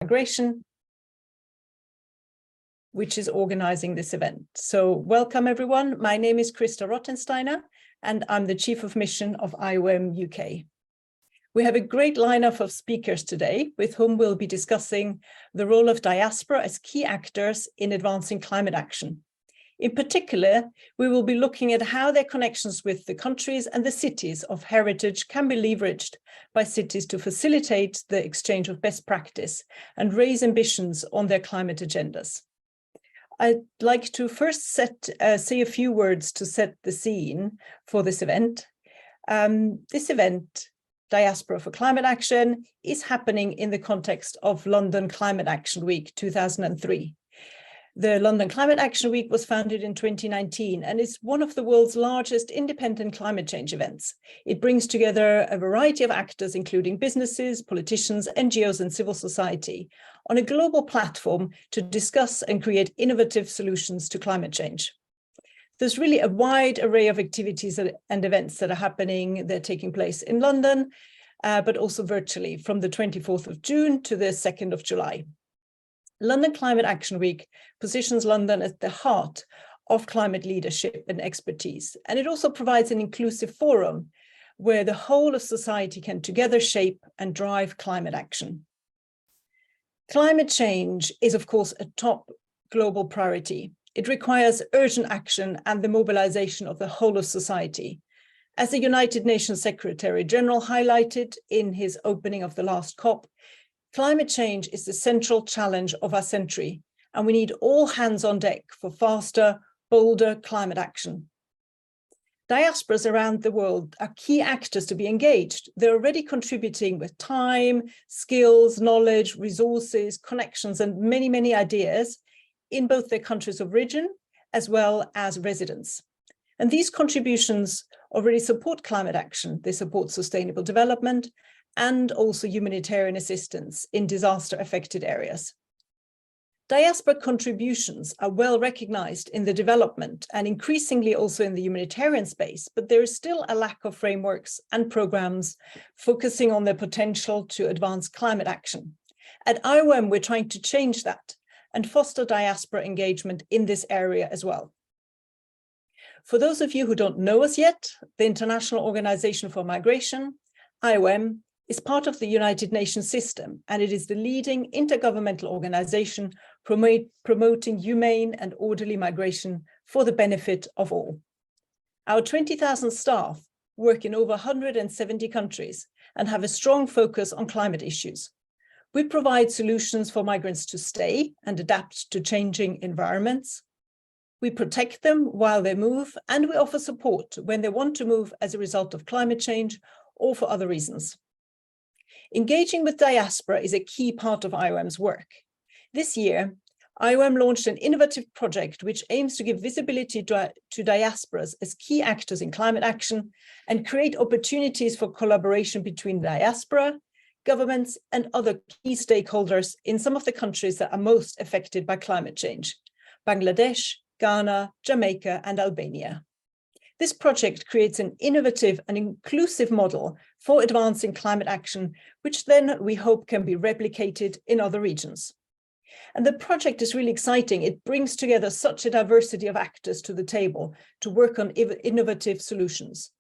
Migration, which is organizing this event. So welcome everyone. My name is Krista Rottensteiner and I'm the Chief of Mission of IOM UK. We have a great lineup of speakers today with whom we'll be discussing the role of diaspora as key actors in advancing climate action. In particular, we will be looking at how their connections with the countries and the cities of heritage can be leveraged by cities to facilitate the exchange of best practice and raise ambitions on their climate agendas. I'd like to first say a few words to set the scene for this event. This event, Diaspora for Climate Action, is happening in the context of London Climate Action Week 2003. The London Climate Action Week was founded in 2019 and is one of the world's largest independent climate change events. It brings together a variety of actors, including businesses, politicians, NGOs, and civil society, on a global platform to discuss and create innovative solutions to climate change. There's really a wide array of activities and events that are happening. They're taking place in London, but also virtually from the 24th of June to the 2nd of July. London Climate Action Week positions London at the heart of climate leadership and expertise, and it also provides an inclusive forum where the whole of society can together shape and drive climate action. Climate change is, of course, a top global priority. It requires urgent action and the mobilization of the whole of society. As the United Nations Secretary General highlighted in his opening of the last COP, climate change is the central challenge of our century, and we need all hands on deck for faster, bolder climate action. Diasporas around the world are key actors to be engaged. They're already contributing with time, skills, knowledge, resources, connections, and many, many ideas in both their countries of origin as well as residence. And these contributions already support climate action. They support sustainable development and also humanitarian assistance in disaster-affected areas. Diaspora contributions are well recognized in the development and increasingly also in the humanitarian space, but there is still a lack of frameworks and programs focusing on their potential to advance climate action. At IOM, we're trying to change that and foster diaspora engagement in this area as well. For those of you who don't know us yet, the International Organization for Migration, IOM, is part of the United Nations system, and it is the leading intergovernmental organization promoting humane and orderly migration for the benefit of all. Our 20,000 staff work in over 170 countries and have a strong focus on climate issues. We provide solutions for migrants to stay and adapt to changing environments. We protect them while they move, and we offer support when they want to move as a result of climate change or for other reasons. Engaging with diaspora is a key part of IOM's work. This year, IOM launched an innovative project which aims to give visibility to diasporas as key actors in climate action and create opportunities for collaboration between diaspora, governments, and other key stakeholders in some of the countries that are most affected by climate change: Bangladesh, Ghana, Jamaica, and Albania. This project creates an innovative and inclusive model for advancing climate action, which then we hope can be replicated in other regions. And the project is really exciting. It brings together such a diversity of actors to the table to work on innovative solutions.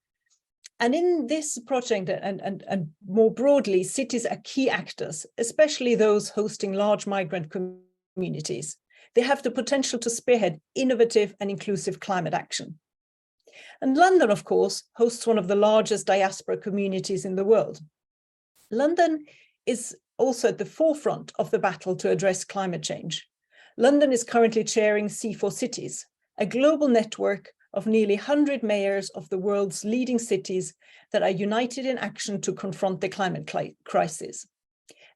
And in this project and more broadly, cities are key actors, especially those hosting large migrant communities. They have the potential to spearhead innovative and inclusive climate action. And London, of course, hosts one of the largest diaspora communities in the world. London is also at the forefront of the battle to address climate change. London is currently chairing C4 Cities, a global network of nearly 100 mayors of the world's leading cities that are united in action to confront the climate crisis.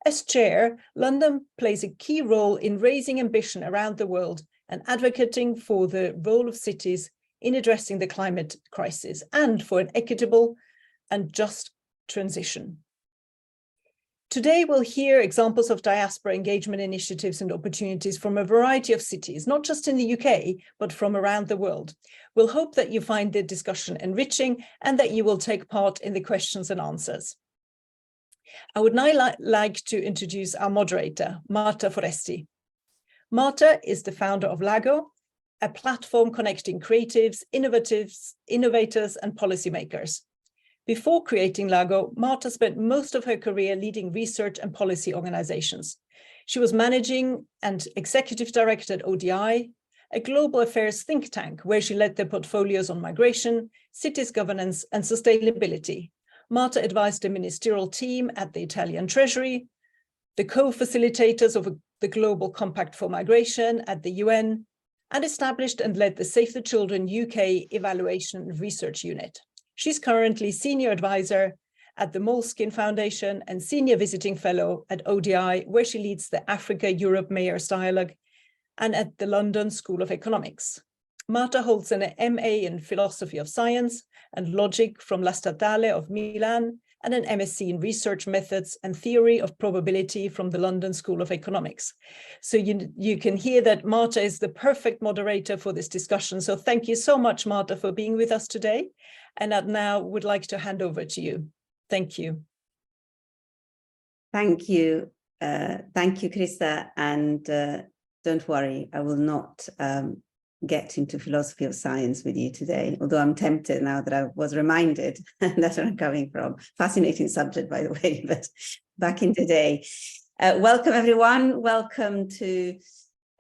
As chair, London plays a key role in raising ambition around the world and advocating for the role of cities in addressing the climate crisis and for an equitable and just transition. Today, we'll hear examples of diaspora engagement initiatives and opportunities from a variety of cities, not just in the UK, but from around the world. We'll hope that you find the discussion enriching and that you will take part in the questions and answers. I would now like to introduce our moderator, Marta Foresti. Marta is the founder of Lago, a platform connecting creatives, innovators, and policymakers. Before creating Lago, Marta spent most of her career leading research and policy organizations. She was managing and executive director at ODI, a global affairs think tank where she led their portfolios on migration, cities governance, and sustainability. Marta advised the ministerial team at the Italian Treasury, the co-facilitators of the Global Compact for Migration at the UN, and established and led the Save the Children UK Evaluation and Research Unit. She's currently Senior Advisor at the Moleskine Foundation and Senior Visiting Fellow at ODI, where she leads the Africa-Europe Mayors Dialogue, and at the London School of Economics. Marta holds an MA in Philosophy of Science and Logic from La Statale of Milan, and an MSc in Research Methods and Theory of Probability from the London School of Economics. So you can hear that Marta is the perfect moderator for this discussion. So thank you so much, Marta, for being with us today. And I now would like to hand over to you. Thank you. Thank you. Thank you, Krista. And don't worry, I will not get into philosophy of science with you today, although I'm tempted now that I was reminded that's where I'm coming from. Fascinating subject, by the way, but back in the day. Welcome, everyone. Welcome to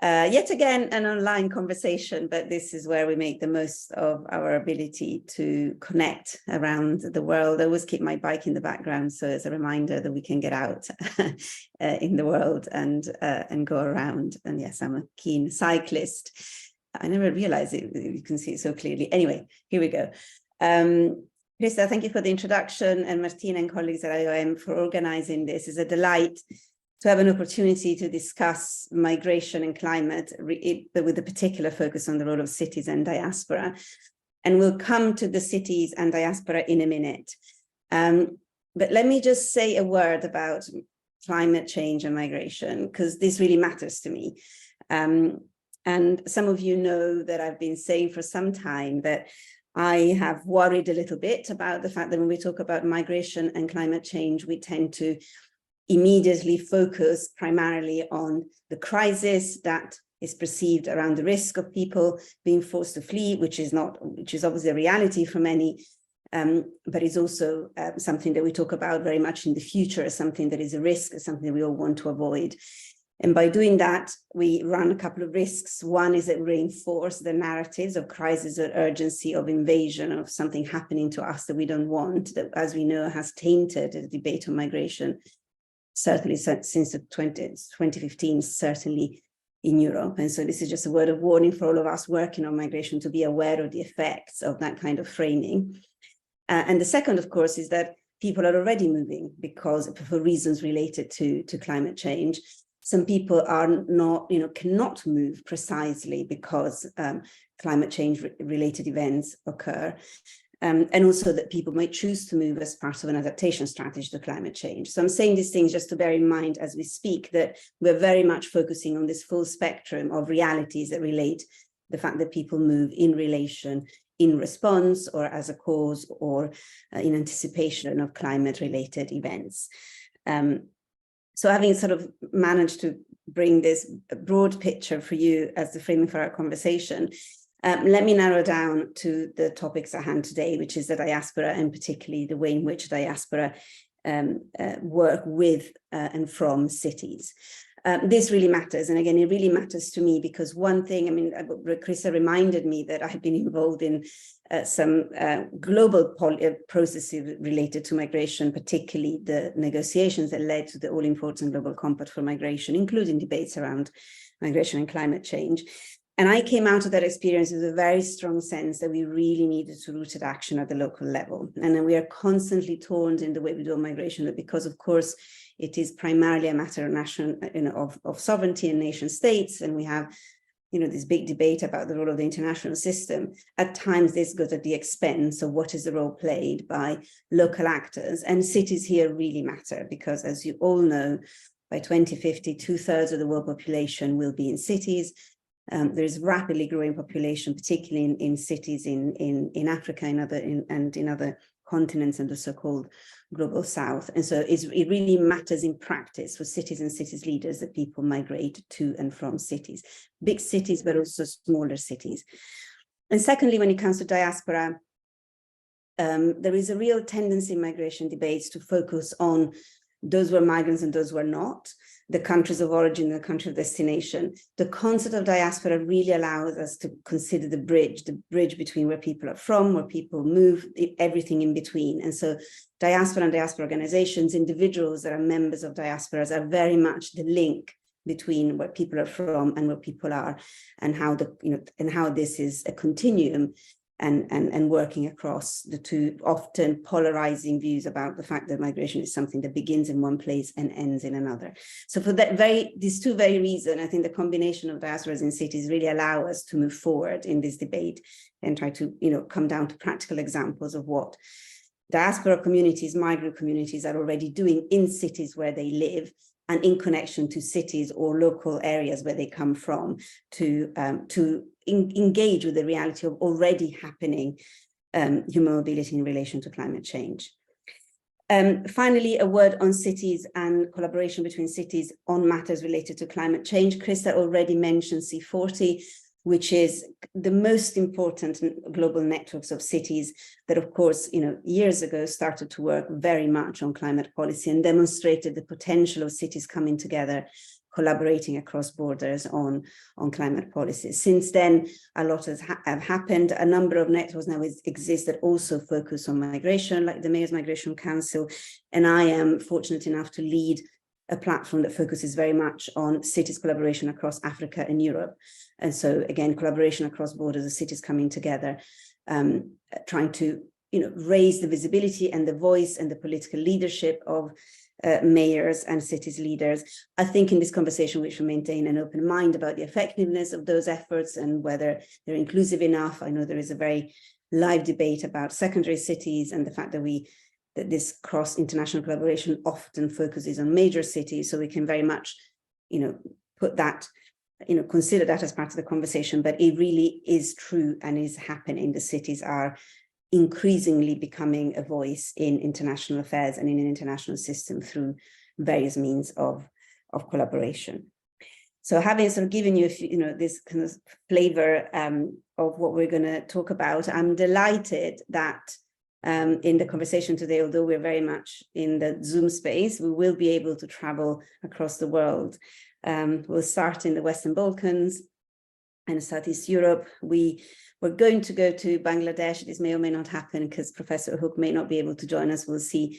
yet again an online conversation, but this is where we make the most of our ability to connect around the world. I always keep my bike in the background, so it's a reminder that we can get out in the world and go around. And yes, I'm a keen cyclist. I never realized it. You can see it so clearly. Anyway, here we go. Krista, thank you for the introduction, and Martina and colleagues at IOM for organizing this. It's a delight to have an opportunity to discuss migration and climate, but with a particular focus on the role of cities and diaspora. And we'll come to the cities and diaspora in a minute. But let me just say a word about climate change and migration, because this really matters to me. And some of you know that I've been saying for some time that I have worried a little bit about the fact that when we talk about migration and climate change, we tend to immediately focus primarily on the crisis that is perceived around the risk of people being forced to flee, which is obviously a reality for many, but it's also something that we talk about very much in the future as something that is a risk, as something that we all want to avoid. And by doing that, we run a couple of risks. One is that we reinforce the narratives of crisis or urgency, of invasion, of something happening to us that we don't want, that, as we know, has tainted the debate on migration, certainly since 2015, certainly in Europe. And so this is just a word of warning for all of us working on migration to be aware of the effects of that kind of framing. And the second, of course, is that people are already moving because for reasons related to climate change. Some people are not, cannot move precisely because climate change related events occur. And also that people might choose to move as part of an adaptation strategy to climate change. So I'm saying these things just to bear in mind as we speak that we're very much focusing on this full spectrum of realities that relate the fact that people move in relation, in response, or as a cause, or in anticipation of climate related events. So having sort of managed to bring this broad picture for you as the framing for our conversation, let me narrow down to the topics at hand today, which is the diaspora, and particularly the way in which diaspora work with and from cities. This really matters. And again, it really matters to me because one thing, Krista reminded me that I have been involved in some global processes related to migration, particularly the negotiations that led to the all-important Global Compact for Migration, including debates around migration and climate change. And I came out of that experience with a very strong sense that we really needed to rooted action at the local level. And then we are constantly torn in the way we do migration, because of course, it is primarily a matter of national, of sovereignty and nation states. And we have, this big debate about the role of the international system. At times this goes at the expense of what is the role played by local actors, and cities here really matter because, as you all know, by 2050, 2/3 of the world population will be in cities. There's rapidly growing population, particularly in cities in Africa and in other continents and the so-called global south. And so it really matters in practice for cities and cities leaders that people migrate to and from cities, big cities, but also smaller cities. And secondly, when it comes to diaspora, there is a real tendency in migration debates to focus on those who are migrants and those who are not, the countries of origin and the country of destination. The concept of diaspora really allows us to consider the bridge between where people are from, where people move, everything in between. And so diaspora and diaspora organizations, individuals that are members of diasporas are very much the link between where people are from and where people are, and how how this is a continuum and working across the two often polarizing views about the fact that migration is something that begins in one place and ends in another. So for these two very reasons, I think the combination of diasporas in cities really allow us to move forward in this debate and try to come down to practical examples of what diaspora communities, migrant communities are already doing in cities where they live, and in connection to cities or local areas where they come from, to engage with the reality of already happening human mobility in relation to climate change. Finally, a word on cities and collaboration between cities on matters related to climate change. Krista already mentioned C40, which is the most important global networks of cities that, of course, years ago started to work very much on climate policy and demonstrated the potential of cities coming together, collaborating across borders on climate policies. Since then, a lot have happened. A number of networks now exist that also focus on migration, like the Mayor's Migration Council. And I am fortunate enough to lead a platform that focuses very much on cities collaboration across Africa and Europe. And so again, collaboration across borders of cities coming together, trying to raise the visibility and the voice and the political leadership of mayors and cities leaders. I think in this conversation, we should maintain an open mind about the effectiveness of those efforts and whether they're inclusive enough. I know there is a very live debate about secondary cities and the fact that this cross-international collaboration often focuses on major cities. So we can very much, put that, consider that as part of the conversation, but it really is true and is happening. The cities are increasingly becoming a voice in international affairs and in an international system through various means of collaboration. So having sort of given you this kind of flavor of what we're going to talk about, I'm delighted that in the conversation today, although we're very much in the Zoom space, we will be able to travel across the world. We'll start in the Western Balkans and Southeast Europe. We're going to go to Bangladesh. This may or may not happen because Professor Hook may not be able to join us. We'll see.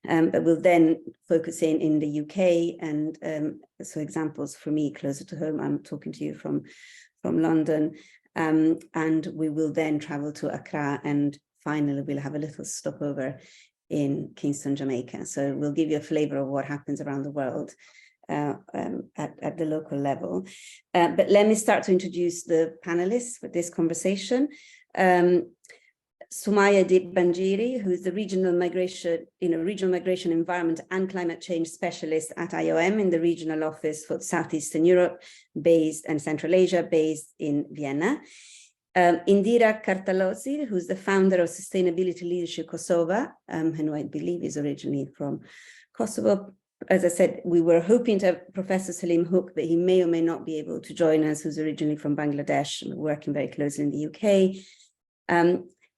But we'll then focus in the UK. And so examples for me closer to home, I'm talking to you from London. And we will then travel to Accra, and finally we'll have a little stopover in Kingston, Jamaica. So we'll give you a flavor of what happens around the world at the local level. But let me start to introduce the panelists for this conversation. Sumaya Dibbanjiri, who is the regional migration environment and climate change specialist at IOM in the regional office for Southeastern Europe, and Central Asia, based in Vienna. Indira Kartalozzi, who's the founder of Sustainability Leadership Kosovo, who I believe is originally from Kosovo. As I said, we were hoping to have Professor Salim Hook, but he may or may not be able to join us, who's originally from Bangladesh, working very closely in the UK.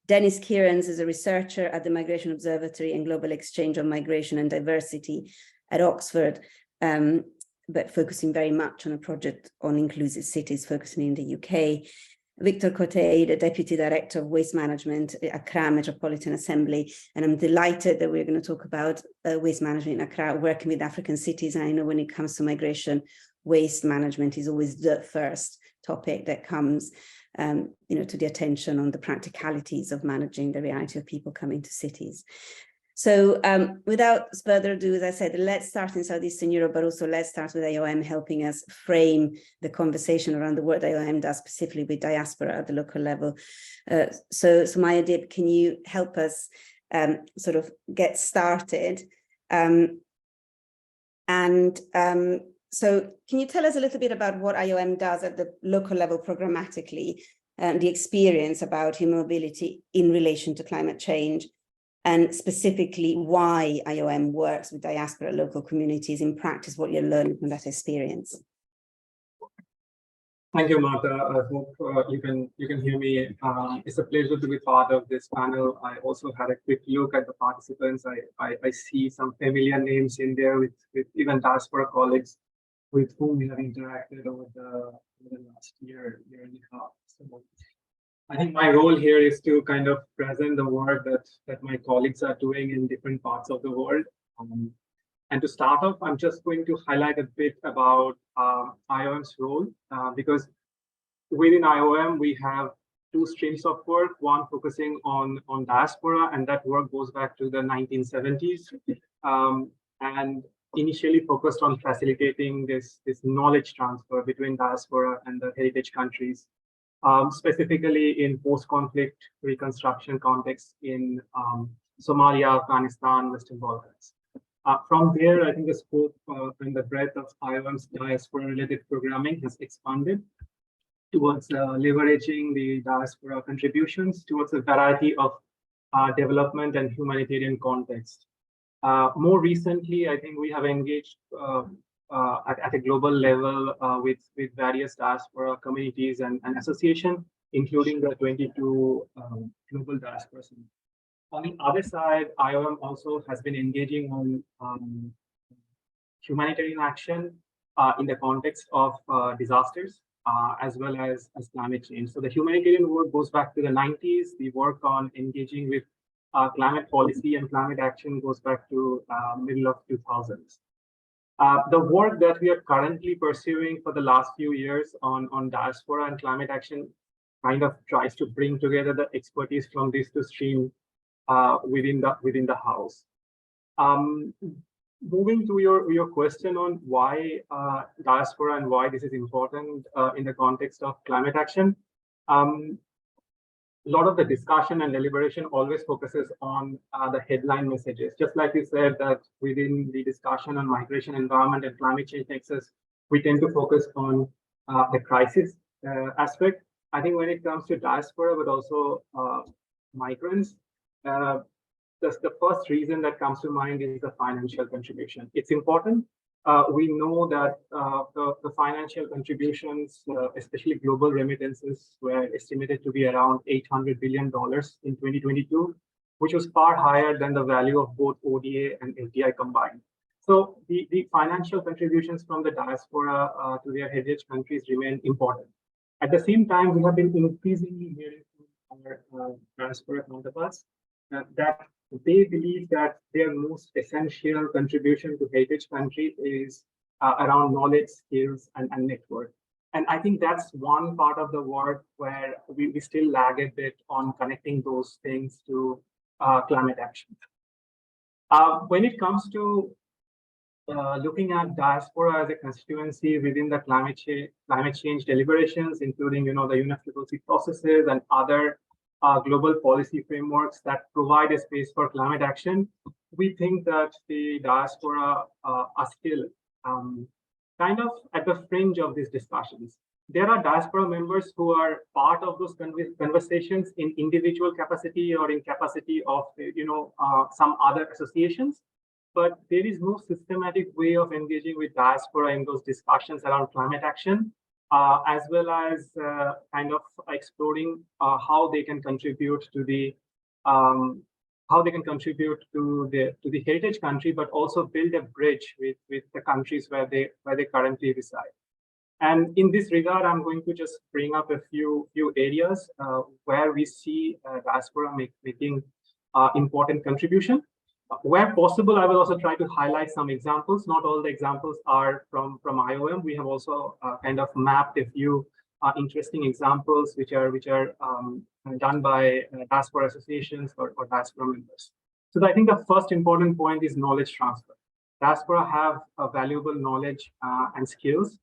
Dennis Kierans is a researcher at the Migration Observatory and Global Exchange on Migration and Diversity at Oxford, but focusing very much on a project on inclusive cities, focusing in the UK. Victor Cote, the Deputy Director of Waste Management at Accra Metropolitan Assembly. And I'm delighted that we're going to talk about waste management in Accra, working with African cities. And I know when it comes to migration, waste management is always the first topic that comes to the attention on the practicalities of managing the reality of people coming to cities. So without further ado, as I said, let's start in Southeastern Europe, but also let's start with IOM helping us frame the conversation around the work that IOM does specifically with diaspora at the local level. So Sumaya Dib, can you help us sort of get started? So can you tell us a little bit about what IOM does at the local level programmatically, the experience about human mobility in relation to climate change? and specifically why IOM works with diaspora local communities in practice, what you're learning from that experience. Thank you, Martha. I hope you can hear me. It's a pleasure to be part of this panel. I also had a quick look at the participants. I see some familiar names in there with even diaspora colleagues with whom we have interacted over the last year and a half. So I think my role here is to kind of present the work that my colleagues are doing in different parts of the world. And to start off, I'm just going to highlight a bit about IOM's role, because within IOM, we have two streams of work, one focusing on diaspora, and that work goes back to the 1970s, and initially focused on facilitating this knowledge transfer between diaspora and the heritage countries, specifically in post-conflict reconstruction context in Somalia, Afghanistan, Western Balkans. From there, I think the scope and the breadth of IOM's diaspora-related programming has expanded towards leveraging the diaspora contributions towards a variety of development and humanitarian contexts. More recently, I think we have engaged at a global level with various diaspora communities and associations, including the 22 global diaspora centers. On the other side, IOM also has been engaging on humanitarian action in the context of disasters, as well as climate change. So the humanitarian work goes back to the 90s. The work on engaging with climate policy and climate action goes back to middle of 2000s. The work that we are currently pursuing for the last few years on diaspora and climate action kind of tries to bring together the expertise from these two streams within the house. Moving to your question on why diaspora and why this is important in the context of climate action, a lot of the discussion and deliberation always focuses on the headline messages. Just like you said that within the discussion on migration, environment, and climate change nexus, we tend to focus on the crisis aspect. I think when it comes to diaspora, but also migrants, just the first reason that comes to mind is the financial contribution. It's important. We know that the financial contributions, especially global remittances, were estimated to be around $800 billion in 2022, which was far higher than the value of both ODA and FDI combined. So the financial contributions from the diaspora to their heritage countries remain important. At the same time, we have been increasingly hearing from our diaspora counterparts that they believe that their most essential contribution to heritage country is around knowledge, skills, and network. And I think that's one part of the work where we still lag a bit on connecting those things to climate action. When it comes to looking at diaspora as a constituency within the climate change deliberations, including the UNFCCC processes and other global policy frameworks that provide a space for climate action, we think that the diaspora are still kind of at the fringe of these discussions. There are diaspora members who are part of those conversations in individual capacity or in capacity of some other associations, but there is no systematic way of engaging with diaspora in those discussions around climate action. As well as kind of exploring how they can contribute to the heritage country, but also build a bridge with the countries where they currently reside. And in this regard, I'm going to just bring up a few areas where we see diaspora making important contribution. Where possible, I will also try to highlight some examples. Not all the examples are from IOM. We have also kind of mapped a few interesting examples which are done by diaspora associations or diaspora members. So I think the first important point is knowledge transfer. Diaspora have a valuable knowledge and skills,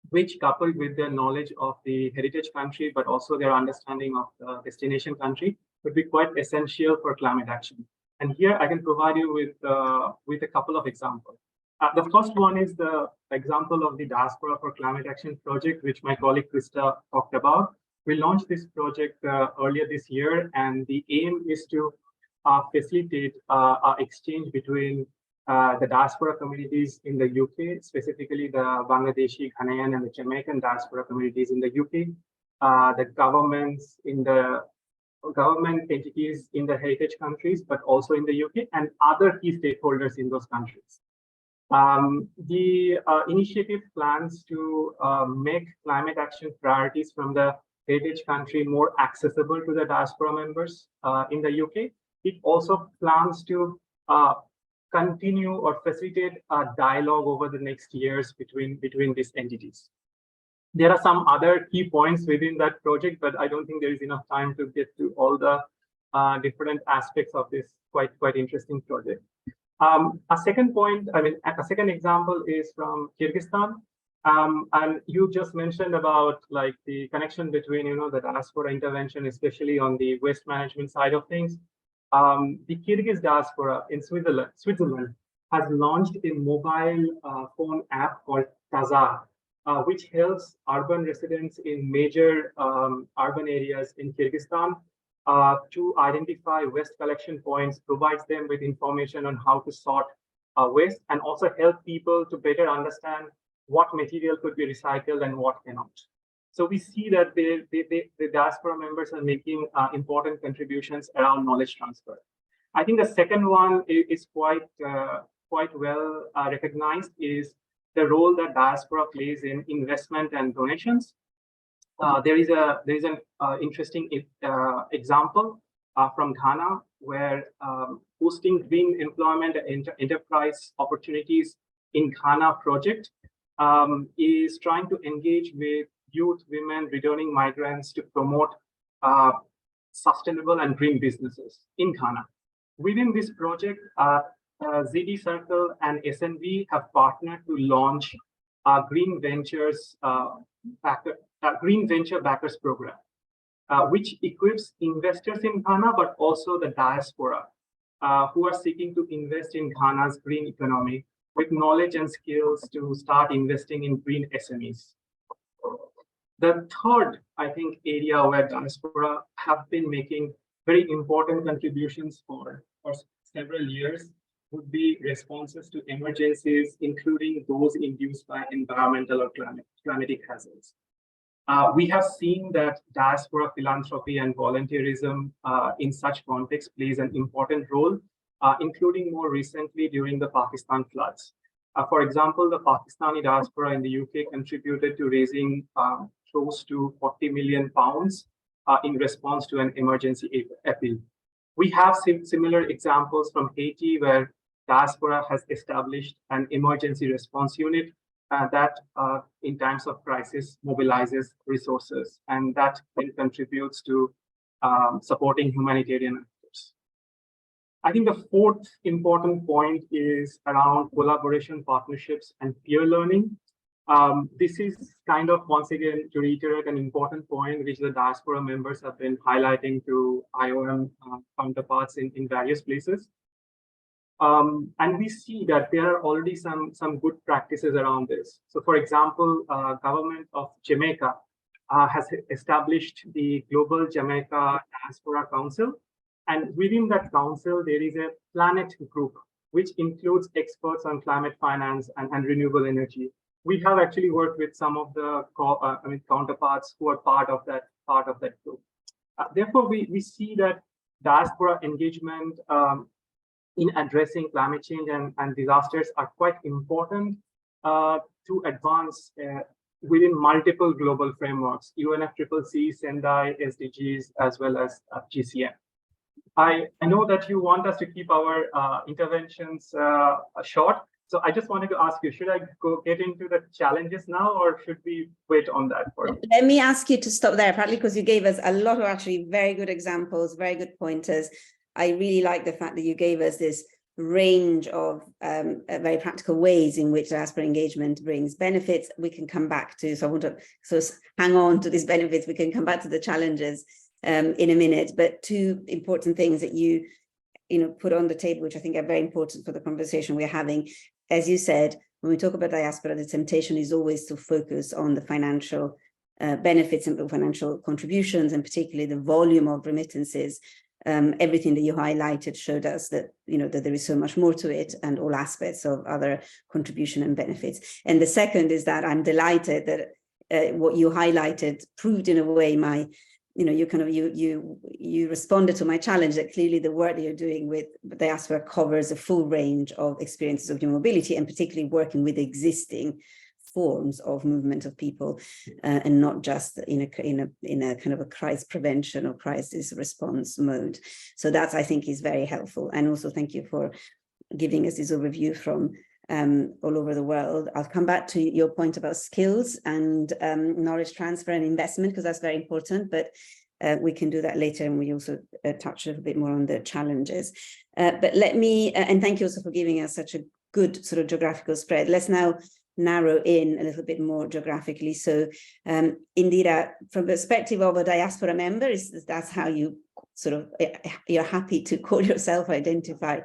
which coupled with their knowledge of the heritage country, but also their understanding of the destination country, would be quite essential for climate action. And here I can provide you with a couple of examples. The first one is the example of the Diaspora for Climate Action project, which my colleague Krista talked about. We launched this project earlier this year, and the aim is to facilitate exchange between the diaspora communities in the UK, specifically the Bangladeshi, Ghanaian, and the Jamaican diaspora communities in the UK, the governments in the government entities in the heritage countries, but also in the UK, and other key stakeholders in those countries. The initiative plans to make climate action priorities from the heritage country more accessible to the diaspora members in the UK. It also plans to continue or facilitate a dialogue over the next years between these entities. There are some other key points within that project, but I don't think there is enough time to get to all the different aspects of this quite interesting project. A second example is from Kyrgyzstan. And you just mentioned about like the connection between, the diaspora intervention, especially on the waste management side of things. The Kyrgyz diaspora in Switzerland has launched a mobile phone app called Taza, which helps urban residents in major urban areas in Kyrgyzstan to identify waste collection points, provides them with information on how to sort waste, and also help people to better understand what material could be recycled and what cannot. So we see that the diaspora members are making important contributions around knowledge transfer. I think the second one is quite well recognized is the role that diaspora plays in investment and donations. There is an interesting example from Ghana, where boosting green employment and enterprise opportunities in Ghana project is trying to engage with youth, women, returning migrants to promote sustainable and green businesses in Ghana. Within this project, ZD Circle and SNV have partnered to launch a Green Venture Backers Program, which equips investors in Ghana, but also the diaspora who are seeking to invest in Ghana's green economy with knowledge and skills to start investing in green SMEs. The third, I think, area where diaspora have been making very important contributions for several years would be responses to emergencies, including those induced by environmental or climatic hazards. We have seen that diaspora philanthropy and volunteerism in such context plays an important role, including more recently during the Pakistan floods. For example, the Pakistani diaspora in the UK contributed to raising close to £40 million in response to an emergency appeal. We have similar examples from Haiti, where diaspora has established an emergency response unit that in times of crisis mobilizes resources, and that then contributes to supporting humanitarian efforts. I think the fourth important point is around collaboration, partnerships, and peer learning. This is kind of, once again, to reiterate an important point which the diaspora members have been highlighting to IOM counterparts in various places. And we see that there are already some good practices around this. So, for example, government of Jamaica has established the Global Jamaica Diaspora Council. And within that council, there is a planet group, which includes experts on climate finance and renewable energy. We have actually worked with some of the counterparts who are part of that group. Therefore, we see that diaspora engagement in addressing climate change and disasters are quite important to advance within multiple global frameworks, UNFCCC, Sendai, SDGs, as well as GCM. I know that you want us to keep our interventions short, so I just wanted to ask you, should I get into the challenges now, or should we wait on that for you? Let me ask you to stop there, partly because you gave us a lot of actually very good examples, very good pointers. I really like the fact that you gave us this range of very practical ways in which diaspora engagement brings benefits. We can come back to, so I want to sort of hang on to these benefits. We can come back to the challenges in a minute, but two important things that you put on the table, which I think are very important for the conversation we're having. As you said, when we talk about diaspora, the temptation is always to focus on the financial benefits and financial contributions, and particularly the volume of remittances. everything that you highlighted showed us that, that there is so much more to it, and all aspects of other contribution and benefits. And the second is that I'm delighted that what you highlighted proved in a way you responded to my challenge that clearly the work that you're doing with Diaspora covers a full range of experiences of human mobility, and particularly working with existing forms of movement of people, and not just in a kind of a crisis prevention or crisis response mode. So that, I think, is very helpful. And also thank you for giving us this overview from all over the world. I'll come back to your point about skills and knowledge transfer and investment, because that's very important, but we can do that later, and we also touch a little bit more on the challenges. But let me, and thank you also for giving us such a good sort of geographical spread. Let's now narrow in a little bit more geographically. So Indira, from the perspective of a diaspora member, that's how you sort of, you're happy to call yourself, identify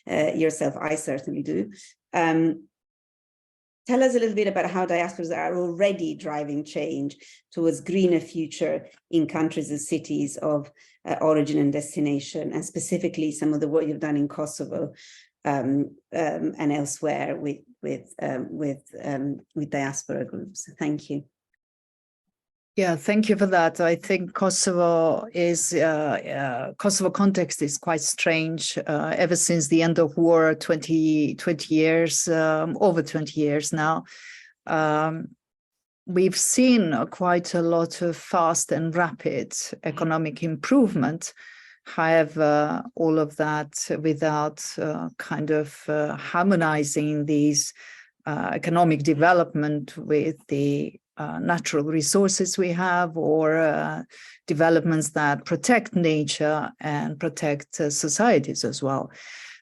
yourself. I certainly do. Tell us a little bit about how diasporas are already driving change towards greener future in countries and cities of origin and destination, and specifically some of the work you've done in Kosovo and elsewhere with diaspora groups. Thank you. Yeah, thank you for that. I think Kosovo context is quite strange. Ever since the end of war, 20 years, over 20 years now, we've seen quite a lot of fast and rapid economic improvement. However, all of that without kind of harmonizing these economic development with the natural resources we have, or developments that protect nature and protect societies as well.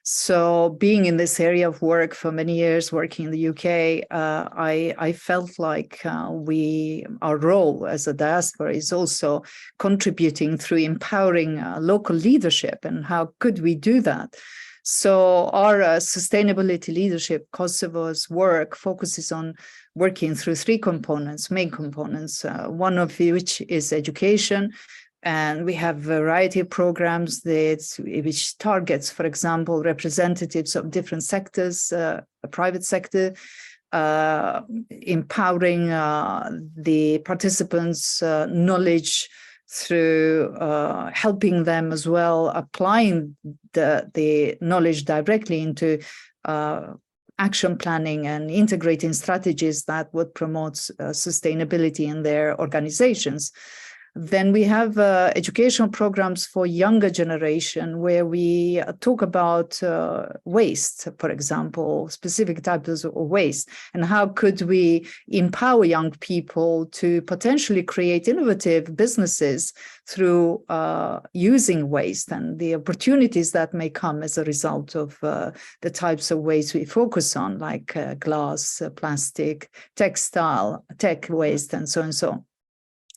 So being in this area of work for many years, working in the UK, I felt like our role as a diaspora is also contributing through empowering local leadership. And how could we do that? So our sustainability leadership, Kosovo's work, focuses on working through three components, main components, one of which is education. And we have a variety of programs which targets, for example, representatives of different sectors, private sector, empowering the participants' knowledge through helping them as well, applying the knowledge directly into action planning and integrating strategies that would promote sustainability in their organizations. Then we have educational programs for younger generation, where we talk about waste, for example, specific types of waste, and how could we empower young people to potentially create innovative businesses through using waste, and the opportunities that may come as a result of the types of waste we focus on, like glass, plastic, textile, tech waste, and so on and so on.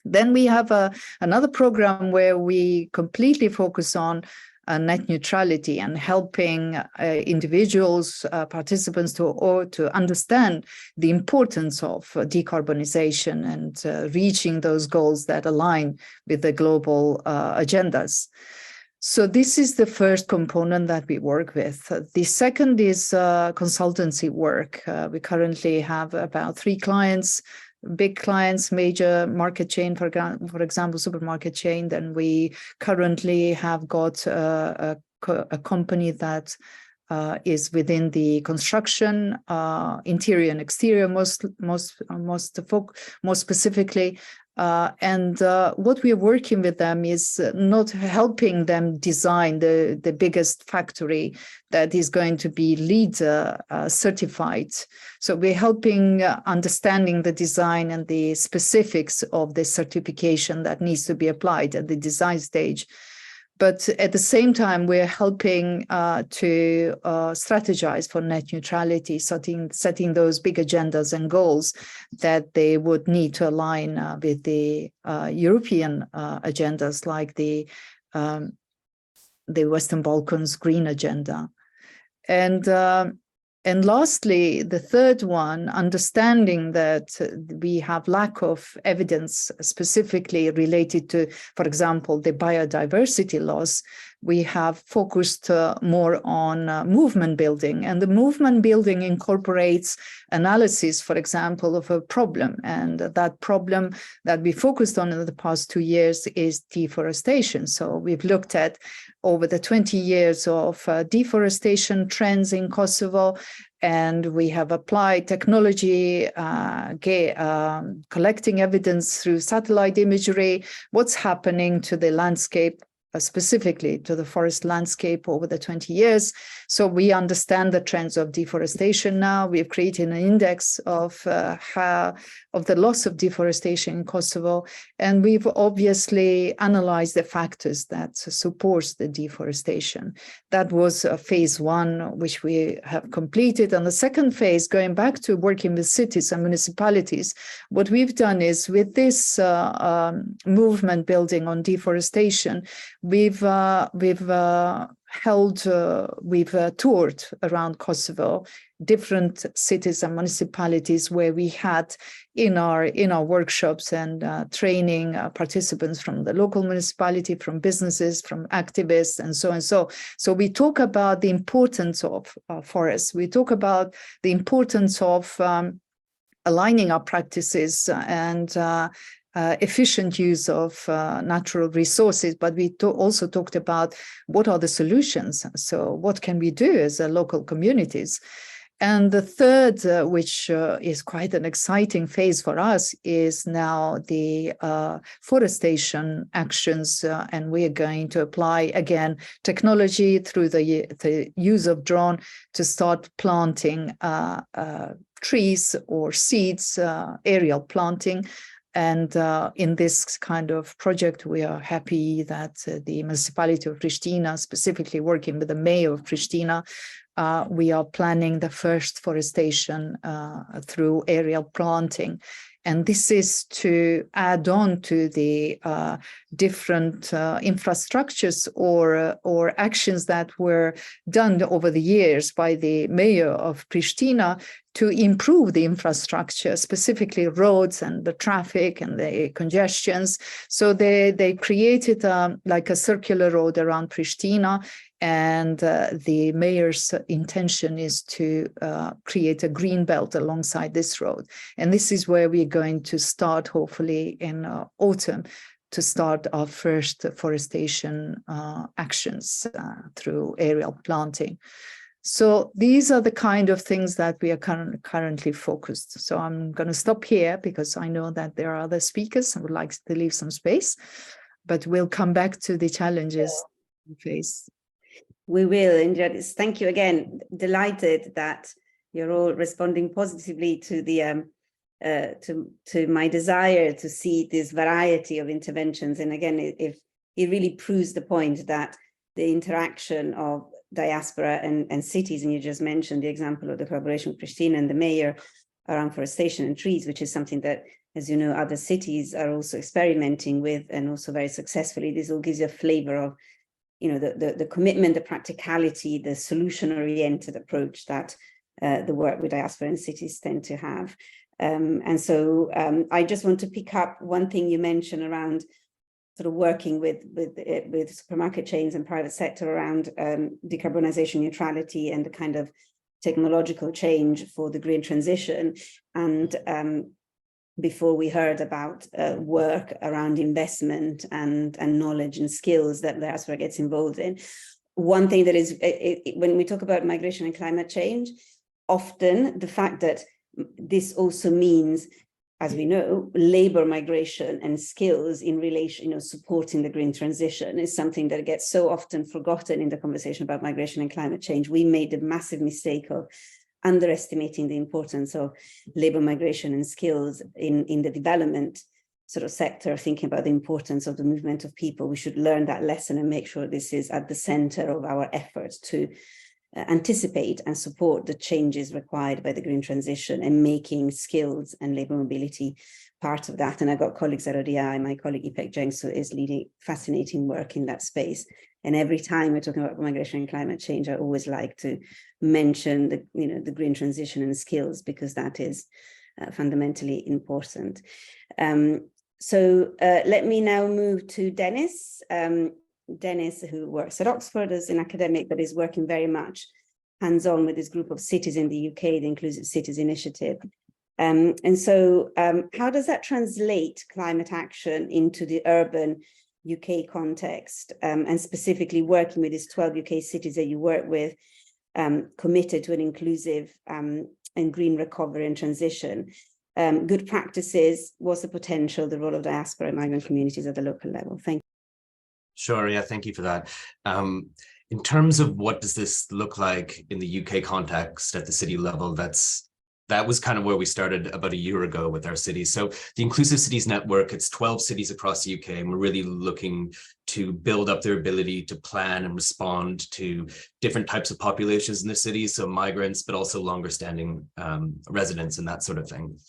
Then we have another program where we completely focus on net neutrality and helping individuals, participants to understand the importance of decarbonization and reaching those goals that align with the global agendas. So this is the first component that we work with. The second is consultancy work. We currently have about 3 clients, big clients, major market chain, for example, supermarket chain. Then we currently have got a company that is within the construction, interior and exterior, most specifically. And what we're working with them is not helping them design the biggest factory that is going to be LEED certified. So we're helping understanding the design and the specifics of the certification that needs to be applied at the design stage. But at the same time, we're helping to strategize for net neutrality, setting those big agendas and goals that they would need to align with the European agendas, like the Western Balkans Green Agenda. And lastly, the third one, understanding that we have lack of evidence specifically related to, for example, the biodiversity loss, we have focused more on movement building. And the movement building incorporates analysis, for example, of a problem. And that problem that we focused on in the past 2 years is deforestation. So we've looked at over the 20 years of deforestation trends in Kosovo, and we have applied technology, collecting evidence through satellite imagery, what's happening to the landscape, specifically to the forest landscape over the 20 years. So we understand the trends of deforestation now. We've created an index of the loss of deforestation in Kosovo, and we've obviously analyzed the factors that support the deforestation. That was phase 1, which we have completed. And the second phase, going back to working with cities and municipalities, what we've done is with this movement building on deforestation, we've toured around Kosovo, different cities and municipalities where we had in our workshops and training participants from the local municipality, from businesses, from activists, and so and so. So we talk about the importance of forests. We talk about the importance of aligning our practices and efficient use of natural resources, but we also talked about what are the solutions. So what can we do as local communities? And the third, which is quite an exciting phase for us, is now the forestation actions. And we are going to apply, again, technology through the use of drone to start planting trees or seeds, aerial planting. And in this kind of project, we are happy that the municipality of Pristina, specifically working with the mayor of Pristina, we are planning the first forestation through aerial planting. And this is to add on to the different infrastructures or actions that were done over the years by the mayor of Pristina to improve the infrastructure, specifically roads and the traffic and the congestions. So they created like a circular road around Pristina, and the mayor's intention is to create a green belt alongside this road. And this is where we're going to start, hopefully in autumn, to start our first forestation actions through aerial planting. So these are the kind of things that we are currently focused. So I'm going to stop here because I know that there are other speakers. I would like to leave some space, but we'll come back to the challenges we face. We will, Indra. Thank you again. Delighted that you're all responding positively to the to my desire to see this variety of interventions. And again, it really proves the point that the interaction of diaspora and cities, and you just mentioned the example of the collaboration with Pristina and the mayor around forestation and trees, which is something that, as you know, other cities are also experimenting with, and also very successfully. This all gives you a flavor of, you know, the commitment, the practicality, the solution-oriented approach that the work with diaspora and cities tend to have. And so I just want to pick up one thing you mentioned around sort of working with supermarket chains and private sector around decarbonization neutrality and the kind of technological change for the green transition. And before we heard about work around investment and knowledge and skills that diaspora gets involved in. One thing that is, when we talk about migration and climate change, often the fact that this also means, as we know, labor migration and skills in relation, you know, supporting the green transition is something that gets so often forgotten in the conversation about migration and climate change. We made the massive mistake of underestimating the importance of labor migration and skills in the development sort of sector, thinking about the importance of the movement of people. We should learn that lesson and make sure this is at the center of our efforts to anticipate and support the changes required by the green transition and making skills and labor mobility part of that. And I've got colleagues at ODI, my colleague Ipek Jengsu is leading fascinating work in that space. And every time we're talking about migration and climate change, I always like to mention the, you know, the green transition and skills, because that is fundamentally important. So let me now move to Dennis. Dennis, who works at Oxford as an academic, but is working very much hands-on with this group of cities in the UK, the Inclusive Cities Initiative. And so how does that translate climate action into the urban UK context, and specifically working with these 12 UK cities that you work with, committed to an inclusive and green recovery and transition? Good practices, what's the potential, the role of diaspora and migrant communities at the local level? Thank you. Sure, yeah, thank you for that. In terms of what does this look like in the UK context at the city level, that was kind of where we started about a year ago with our cities. So the Inclusive Cities Network, it's 12 cities across the UK, and we're really looking to build up their ability to plan and respond to different types of populations in the city, so migrants, but also longer standing residents and that sort of thing.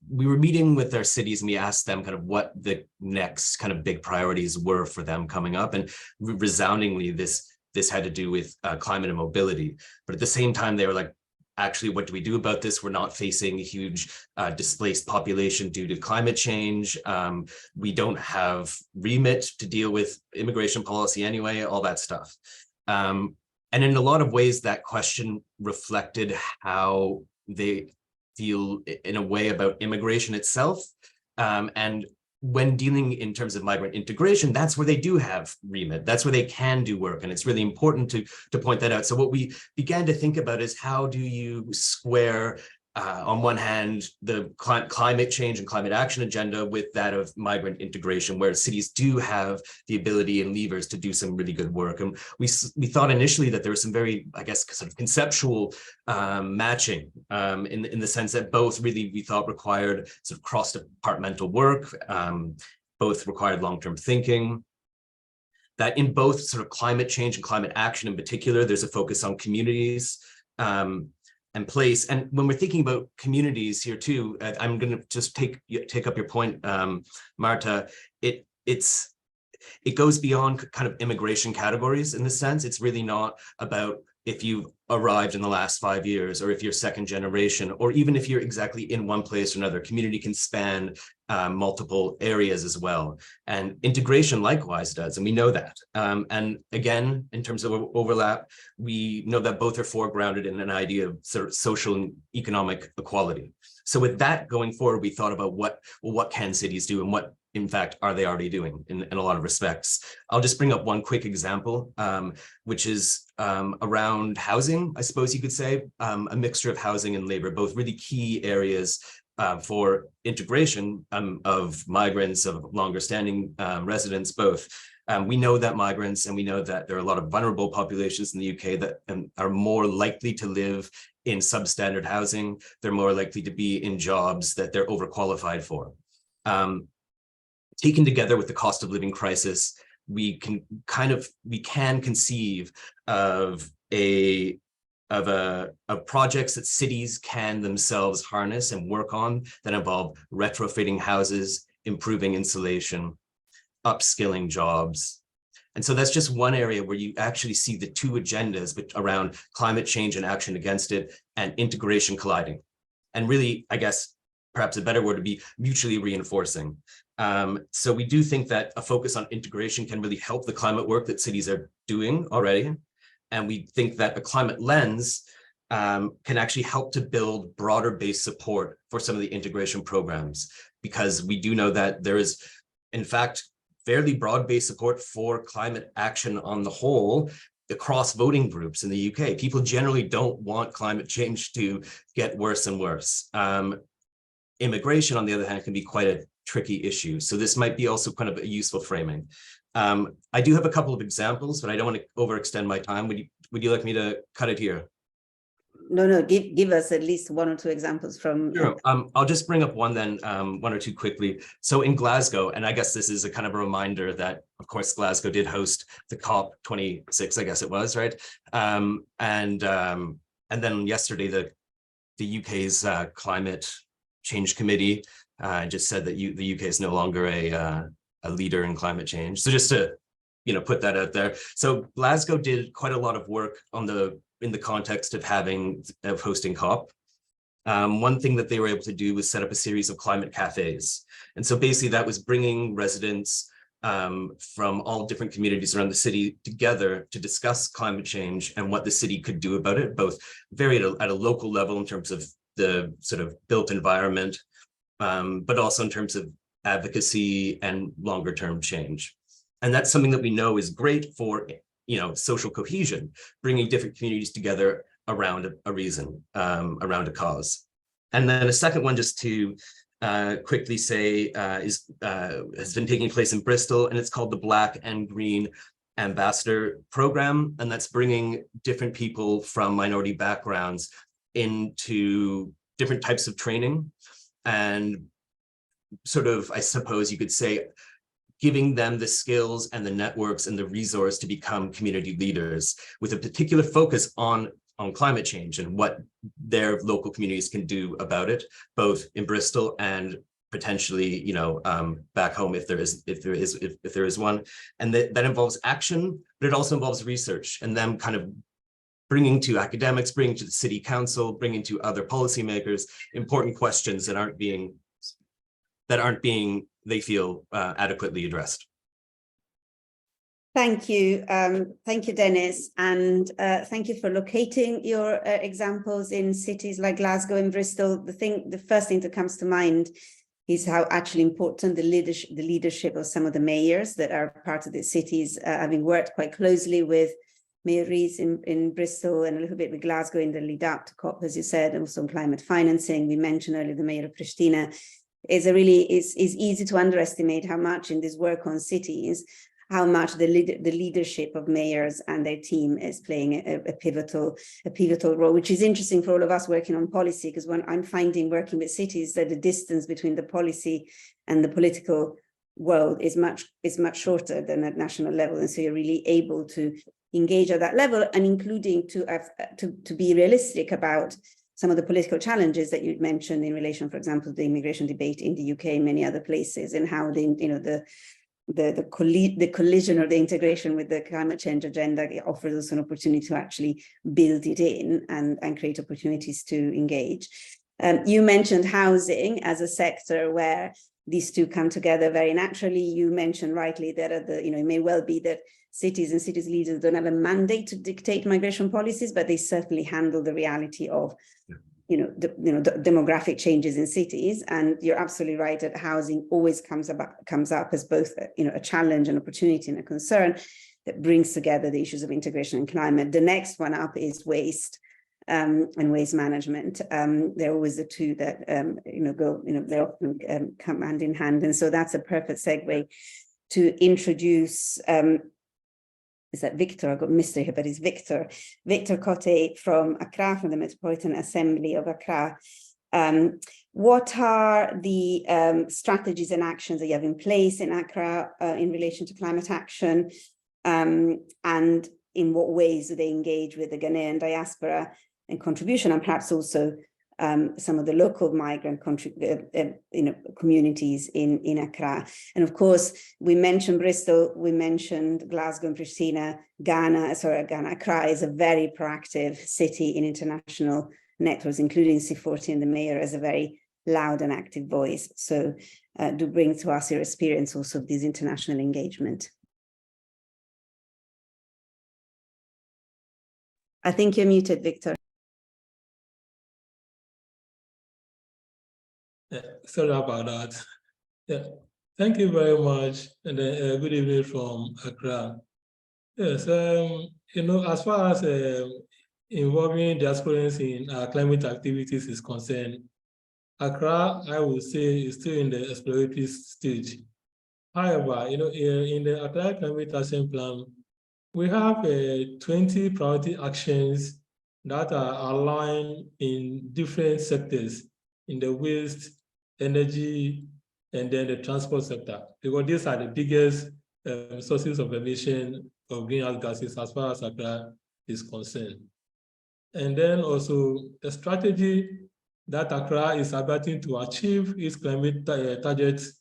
We were meeting with our cities and we asked them kind of what the next kind of big priorities were for them coming up. And resoundingly, this had to do with climate and mobility. But at the same time, they were like, actually, what do we do about this? We're not facing a huge displaced population due to climate change. We don't have remit to deal with immigration policy anyway, all that stuff. And in a lot of ways, that question reflected how they feel in a way about immigration itself. And when dealing in terms of migrant integration, that's where they do have remit. That's where they can do work. And it's really important to point that out. So what we began to think about is how do you square, on one hand, the climate change and climate action agenda with that of migrant integration, where cities do have the ability and levers to do some really good work. And we thought initially that there was some very, I guess, sort of conceptual matching in the sense that both really we thought required sort of cross-departmental work, both required long-term thinking, that in both sort of climate change and climate action in particular, there's a focus on communities and place. And when we're thinking about communities here too, I'm going to just take up your point, Marta. It goes beyond kind of immigration categories in this sense. It's really not about if you've arrived in the last 5 years, or if you're second generation, or even if you're exactly in one place or another. Community can span multiple areas as well. And integration likewise does, and we know that. And again, in terms of overlap, we know that both are foregrounded in an idea of sort of social and economic equality. So with that going forward, we thought about what can cities do and what, in fact, are they already doing in a lot of respects. I'll just bring up one quick example, which is around housing, I suppose you could say, a mixture of housing and labor, both really key areas for integration of migrants, of longer standing residents, both. We know that migrants, and we know that there are a lot of vulnerable populations in the UK that are more likely to live in substandard housing. They're more likely to be in jobs that they're overqualified for. Taken together with the cost of living crisis, we can conceive of projects that cities can themselves harness and work on that involve retrofitting houses, improving insulation, upskilling jobs. And so that's just one area where you actually see the two agendas around climate change and action against it and integration colliding. And really, I guess, perhaps a better word would be mutually reinforcing. So we do think that a focus on integration can really help the climate work that cities are doing already. And we think that a climate lens can actually help to build broader based support for some of the integration programs, because we do know that there is, in fact, fairly broad-based support for climate action on the whole across voting groups in the UK. People generally don't want climate change to get worse and worse. Immigration, on the other hand, can be quite a tricky issue. So this might be also kind of a useful framing. I do have a couple of examples, but I don't want to overextend my time. Would you like me to cut it here? No, give us at least one or two examples from. Sure. I'll just bring up one then, one or two quickly. So in Glasgow, and I guess this is a kind of a reminder that, of course, Glasgow did host the COP26, I guess it was, right? And then yesterday, the UK's Climate Change Committee just said that the UK is no longer a leader in climate change. So just to put that out there. So Glasgow did quite a lot of work in the context of hosting COP. One thing that they were able to do was set up a series of climate cafes. And so basically that was bringing residents from all different communities around the city together to discuss climate change and what the city could do about it, both at a local level in terms of the sort of built environment, but also in terms of advocacy and longer term change. And that's something that we know is great for, social cohesion, bringing different communities together around a reason, around a cause. And then a second one, just to quickly say, has been taking place in Bristol, and it's called the Black and Green Ambassador Program. And that's bringing different people from minority backgrounds into different types of training and sort of, I suppose you could say, giving them the skills and the networks and the resource to become community leaders with a particular focus on climate change and what their local communities can do about it, both in Bristol and potentially, back home if there is one. And that involves action, but it also involves research and them kind of bringing to academics, bringing to the city council, bringing to other policymakers important questions that aren't being, they feel, adequately addressed. Thank you. Thank you, Dennis. And thank you for locating your examples in cities like Glasgow and Bristol. The first thing that comes to mind is how actually important the leadership of some of the mayors that are part of the cities, having worked quite closely with Mayor Rees in Bristol and a little bit with Glasgow in the lead up to COP, as you said, and also on climate financing. We mentioned earlier the mayor of Pristina. Is easy to underestimate how much in this work on cities, how much the leadership of mayors and their team is playing a pivotal role, which is interesting for all of us working on policy, because when I'm finding working with cities that the distance between the policy and the political world is much shorter than at national level, and so you're really able to engage at that level, and including to be realistic about some of the political challenges that you mentioned in relation, for example, to the immigration debate in the UK and many other places, and how the collision or the integration with the climate change agenda offers us an opportunity to actually build it in and create opportunities to engage. You mentioned housing as a sector where these two come together very naturally. You mentioned rightly that it may well be that cities and cities leaders don't have a mandate to dictate migration policies, but they certainly handle the reality of demographic changes in cities. And you're absolutely right that housing always comes up as both a challenge, an opportunity, and a concern that brings together the issues of integration and climate. The next one up is waste and waste management. They're always the two that they often come hand in hand, and so that's a perfect segue to introduce. Is that Victor? I got Mr. here, but it's Victor Cote from Accra, from the Metropolitan Assembly of Accra. What are the strategies and actions that you have in place in Accra in relation to climate action? And in what ways do they engage with the Ghanaian diaspora and contribution, and perhaps also some of the local migrant communities in Accra? And of course, we mentioned Bristol, we mentioned Glasgow and Pristina. Accra is a very proactive city in international networks, including C40, and the mayor as a very loud and active voice. So do bring to us your experience also of this international engagement. I think you're muted, Victor. Sorry about that. Yeah, thank you very much, and good evening from Accra. Yes, as far as involving diasporans in our climate activities is concerned, Accra, I would say, is still in the exploratory stage. However, in the Accra Climate Action Plan, we have 20 priority actions that are aligned in different sectors, in the waste, energy, and then the transport sector, because these are the biggest sources of emission of greenhouse gases as far as Accra is concerned. And then also the strategy that Accra is adopting to achieve its climate targets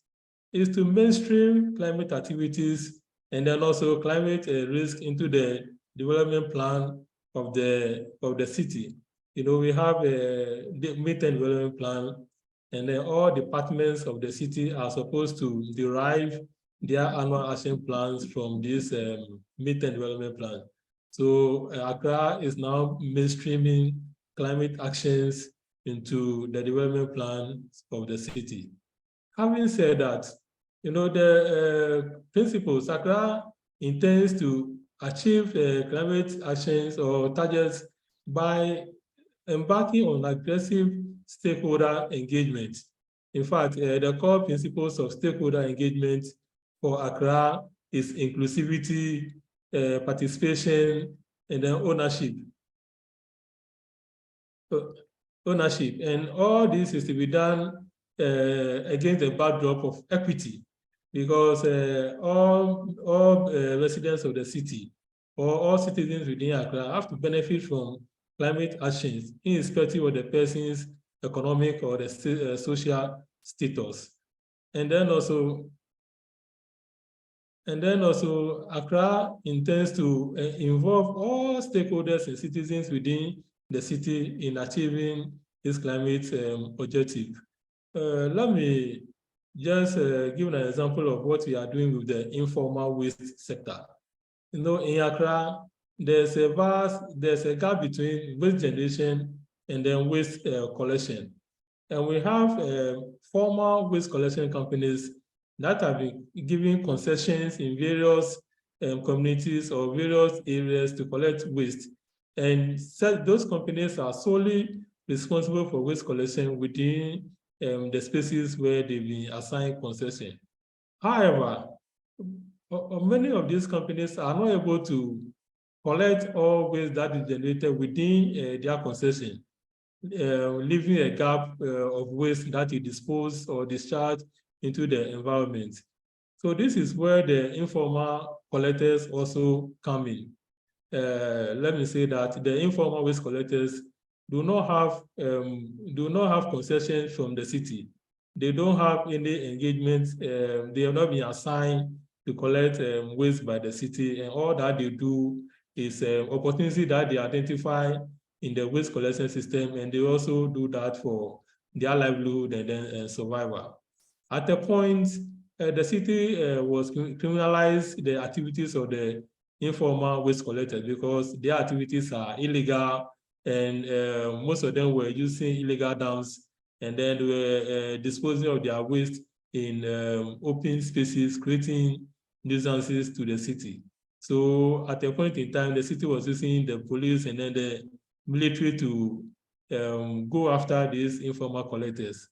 is to mainstream climate activities and then also climate risk into the development plan of the city. We have a mid-term development plan, and then all departments of the city are supposed to derive their annual action plans from this midterm development plan. So Accra is now mainstreaming climate actions into the development plan of the city. Having said that, the principles, Accra intends to achieve climate actions or targets by embarking on aggressive stakeholder engagement. In fact, the core principles of stakeholder engagement for Accra is inclusivity, participation, and then ownership. And all this is to be done against the backdrop of equity, because all residents of the city or all citizens within Accra have to benefit from climate actions, irrespective of the person's economic or the social status. And then also, Accra intends to involve all stakeholders and citizens within the city in achieving this climate objective. Let me just give an example of what we are doing with the informal waste sector. In Accra, there's a gap between waste generation and then waste collection. And we have formal waste collection companies that have been giving concessions in various communities or various areas to collect waste. And those companies are solely responsible for waste collection within the spaces where they've been assigned concession. However, many of these companies are not able to collect all waste that is generated within their concession, leaving a gap of waste that is disposed or discharged into the environment. So this is where the informal collectors also come in. Let me say that the informal waste collectors do not have concessions from the city. They don't have any engagement. They have not been assigned to collect waste by the city, and all that they do is opportunity that they identify in the waste collection system, and they also do that for their livelihood and then survival. At a point, the city was criminalized the activities of the informal waste collectors because their activities are illegal, and most of them were using illegal dams, and then they were disposing of their waste in open spaces, creating nuisances to the city. So at a point in time, the city was using the police and then the military to go after these informal collectors.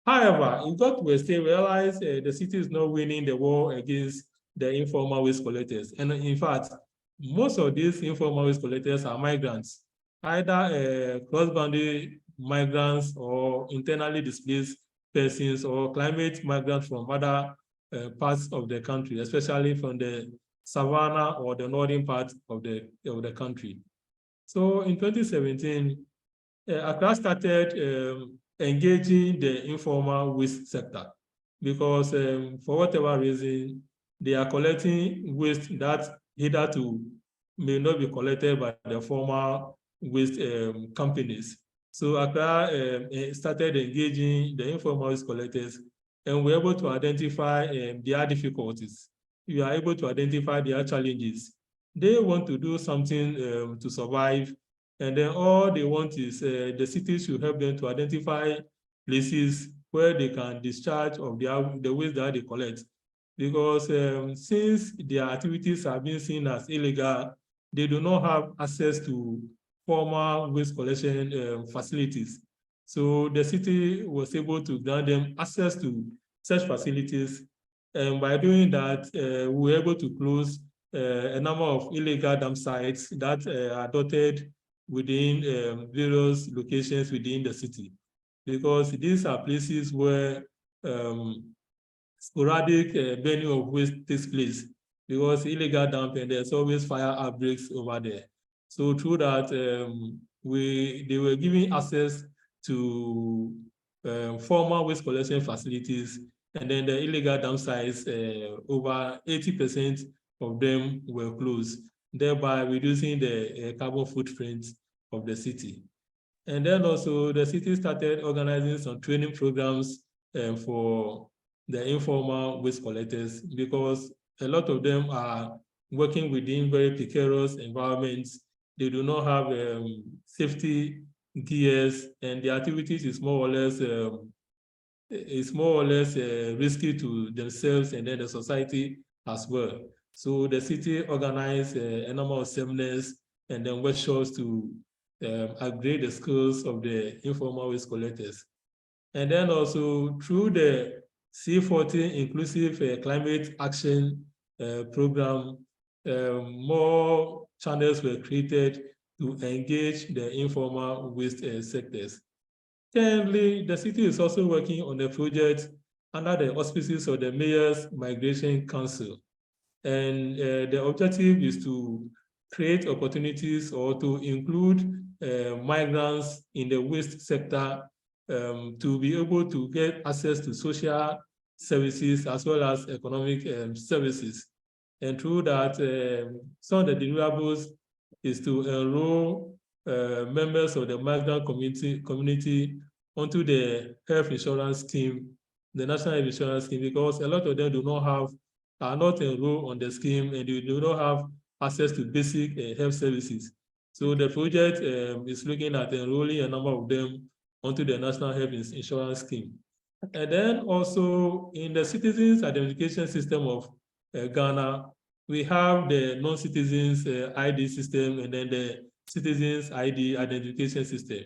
However, it got to a stage realized the city is not winning the war against the informal waste collectors. And in fact, most of these informal waste collectors are migrants, either cross-boundary migrants or internally displaced persons or climate migrants from other parts of the country, especially from the savannah or the northern part of the country. So in 2017, Accra started engaging the informal waste sector because for whatever reason, they are collecting waste that hitherto may not be collected by the formal waste companies. So Accra started engaging the informal waste collectors, and we're able to identify their difficulties. We are able to identify their challenges. They want to do something to survive, and then all they want is the city should help them to identify places where they can discharge of the waste that they collect. Because since their activities are being seen as illegal, they do not have access to formal waste collection facilities. So the city was able to grant them access to such facilities. And by doing that, we were able to close a number of illegal dump sites that are dotted within various locations within the city, because these are places where sporadic burning of waste takes place, because illegal dumping, there's always fire outbreaks over there. So through that, they were giving access to formal waste collection facilities, and then the illegal dump sites, over 80% of them were closed, thereby reducing the carbon footprint of the city. And then also the city started organizing some training programs for the informal waste collectors, because a lot of them are working within very precarious environments. They do not have safety gears, and the activities is more or less risky to themselves and then the society as well. So the city organized a number of seminars and then workshops to upgrade the skills of the informal waste collectors. And then also through the C14 Inclusive Climate Action Program, more channels were created to engage the informal waste sectors. Currently, the city is also working on a project under the auspices of the Mayor's Migration Council. And the objective is to create opportunities or to include migrants in the waste sector to be able to get access to social services as well as economic services. And through that, some of the deliverables is to enroll members of the migrant community onto the health insurance scheme, the national health insurance scheme, because a lot of them are not enrolled on the scheme and they do not have access to basic health services. So the project is looking at enrolling a number of them onto the national health insurance scheme. And then also in the citizens identification system of Ghana, we have the non-citizens ID system and then the citizens ID identification system.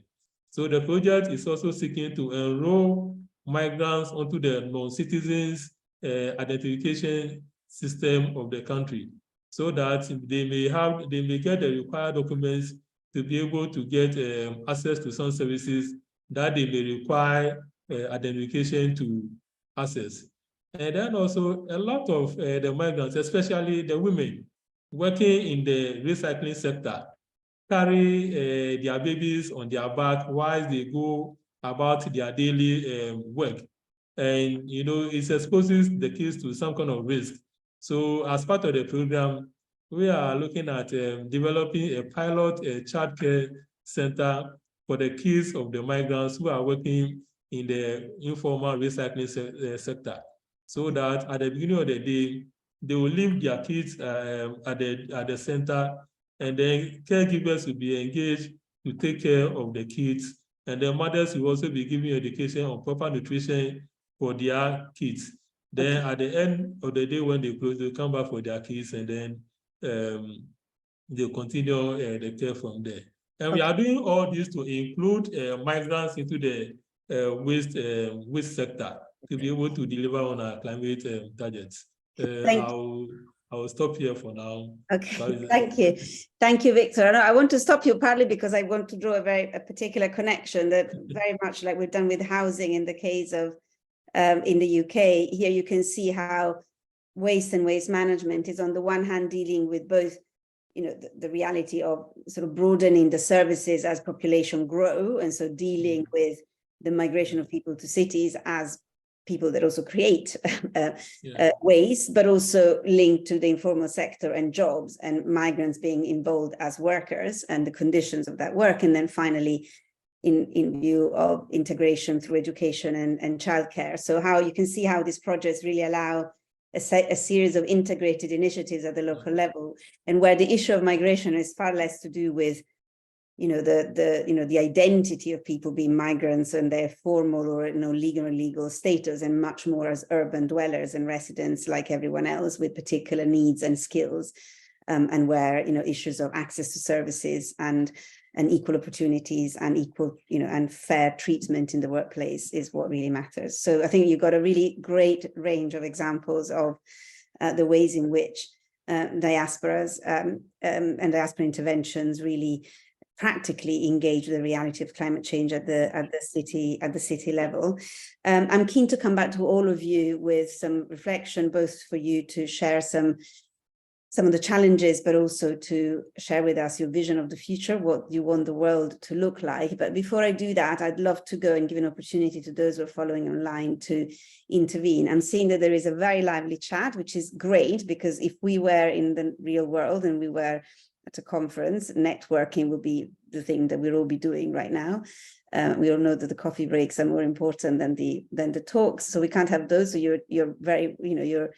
So the project is also seeking to enroll migrants onto the non-citizens identification system of the country, so that they may get the required documents to be able to get access to some services that they may require identification to access. And then also a lot of the migrants, especially the women working in the recycling sector, carry their babies on their back while they go about their daily work. And, you know, it exposes the kids to some kind of risk. So as part of the program, we are looking at developing a pilot childcare center for the kids of the migrants who are working in the informal recycling sector, so that at the beginning of the day, they will leave their kids at the center, and then caregivers will be engaged to take care of the kids. And the mothers will also be giving education on proper nutrition for their kids. Then at the end of the day, when they close, they'll come back for their kids, and then they'll continue the care from there. And we are doing all this to include migrants into the waste sector to be able to deliver on our climate targets. I'll stop here for now. Okay, thank you. Thank you, Victor. I want to stop you partly because I want to draw a particular connection that very much like we've done with housing in the case of in the UK. Here you can see how waste and waste management is on the one hand dealing with both, you know, the reality of sort of broadening the services as population grow, and so dealing with the migration of people to cities as people that also create waste, but also linked to the informal sector and jobs and migrants being involved as workers and the conditions of that work. And then finally, in view of integration through education and childcare. So how you can see how these projects really allow a series of integrated initiatives at the local level, and where the issue of migration is far less to do with, you know, the identity of people being migrants and their formal or, you know, legal or illegal status, and much more as urban dwellers and residents like everyone else with particular needs and skills, and where, you know, issues of access to services and equal opportunities and equal, you know, and fair treatment in the workplace is what really matters. So I think you've got a really great range of examples of the ways in which diasporas and diaspora interventions really practically engage with the reality of climate change at the city level. I'm keen to come back to all of you with some reflection, both for you to share some of the challenges, but also to share with us your vision of the future, what you want the world to look like. But before I do that, I'd love to go and give an opportunity to those who are following online to intervene. I'm seeing that there is a very lively chat, which is great, because if we were in the real world and we were at a conference, networking would be the thing that we'll all be doing right now. we all know that the coffee breaks are more important than the talks, so we can't have those. So you're very, you're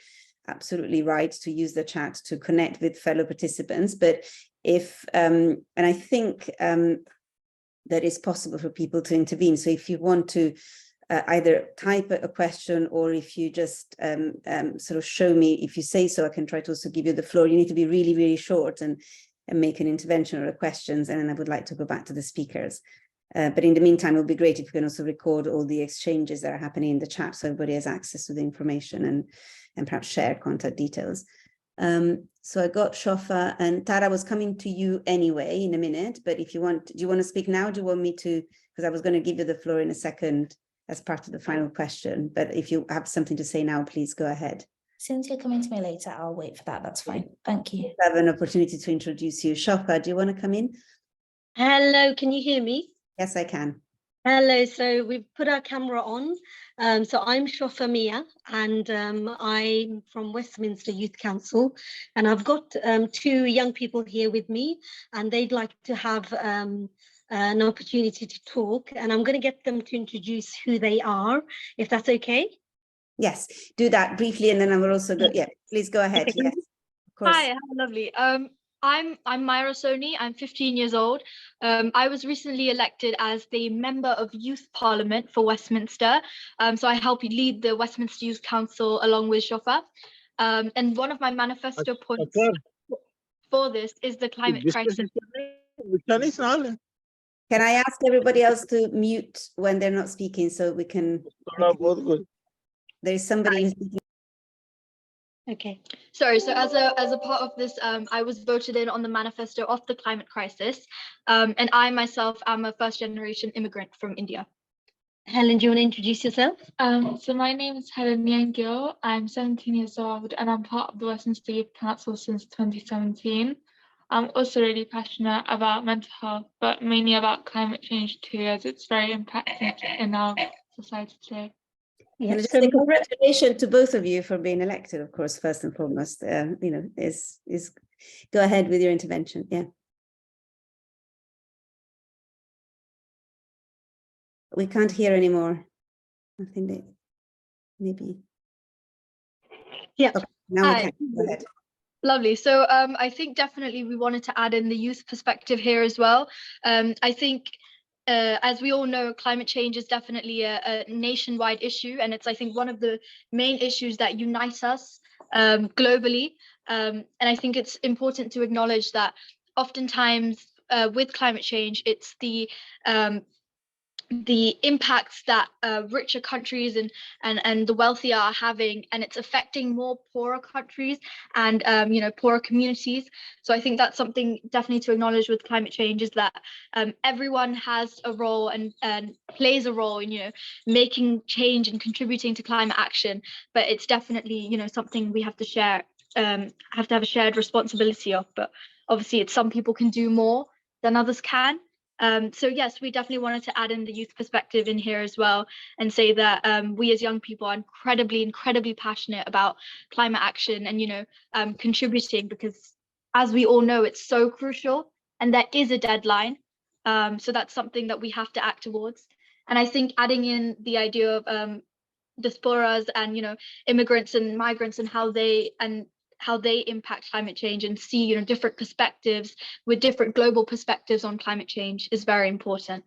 absolutely right to use the chat to connect with fellow participants. But if and I think that it's possible for people to intervene. So if you want to either type a question, or if you just sort of show me, if you say so, I can try to also give you the floor. You need to be really, really short and make an intervention or a questions, and then I would like to go back to the speakers. But in the meantime, it would be great if you can also record all the exchanges that are happening in the chat, so everybody has access to the information and perhaps share contact details. So I got Shofa, and Tara was coming to you anyway in a minute, but if you want, do you want to speak now? Do you want me to, because I was going to give you the floor in a second as part of the final question, but if you have something to say now, please go ahead. Since you're coming to me later, I'll wait for that. That's fine. Thank you. I have an opportunity to introduce you. Shofa, do you want to come in? Hello, can you hear me? Yes, I can. Hello, so we've put our camera on. So I'm Shofa Mia, and I'm from Westminster Youth Council, and I've got 2 young people here with me, and they'd like to have an opportunity to talk, and I'm going to get them to introduce who they are, if that's okay. Yes, do that briefly, and then I will also go. Yeah, please go ahead. Okay. Yes, of course. Hi, lovely. I'm Myra Soni. I'm 15 years old. I was recently elected as the Member of Youth Parliament for Westminster. So I help lead the Westminster Youth Council along with Shofa. And one of my manifesto points for this is the climate crisis. Can I ask everybody else to mute when they're not speaking, so we can? There is somebody who's speaking. Okay. Sorry, so as a part of this, I was voted in on the manifesto of the climate crisis, and I myself am a first-generation immigrant from India. Helen, do you want to introduce yourself? So my name is Helen Yang. I'm 17 years old, and I'm part of the Westminster Youth Council since 2017. I'm also really passionate about mental health, but mainly about climate change too, as it's very impacting in our society today. Yes, so congratulations to both of you for being elected, of course, first and foremost. Is go ahead with your intervention. Yeah. We can't hear anymore. I think that maybe. Yeah. Okay, now we can. Go ahead. Lovely. So I think definitely we wanted to add in the youth perspective here as well. I think as we all know, climate change is definitely a nationwide issue, and it's, I think, one of the main issues that unite us globally. And I think it's important to acknowledge that oftentimes with climate change, it's the impacts that richer countries and the wealthy are having, and it's affecting more poorer countries and poorer communities. So I think that's something definitely to acknowledge with climate change, is that everyone has a role and plays a role in making change and contributing to climate action. But it's definitely something we have to share, have to have a shared responsibility of. But obviously, some people can do more than others can. So yes, we definitely wanted to add in the youth perspective in here as well, and say that we as young people are incredibly passionate about climate action and contributing, because as we all know, it's so crucial and there is a deadline. So that's something that we have to act towards. And I think adding in the idea of diasporas and immigrants and migrants and how they impact climate change, and see different perspectives with different global perspectives on climate change is very important.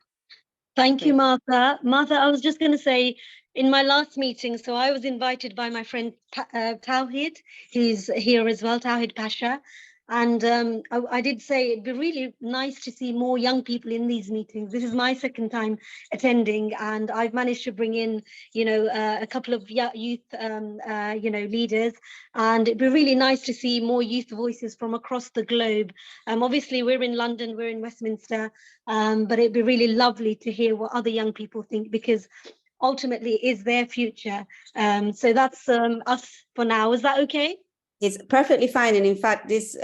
Thank you, Martha. Martha, I was just going to say, in my last meeting, so I was invited by my friend Tawhid, who's here as well, Tawhid Pasha. And I did say it'd be really nice to see more young people in these meetings. This is my second time attending, and I've managed to bring in, a couple of youth, leaders. And it'd be really nice to see more youth voices from across the globe. Obviously, we're in London, we're in Westminster, but it'd be really lovely to hear what other young people think, because ultimately it is their future. So that's us for now. Is that okay? It's perfectly fine. And in fact, this,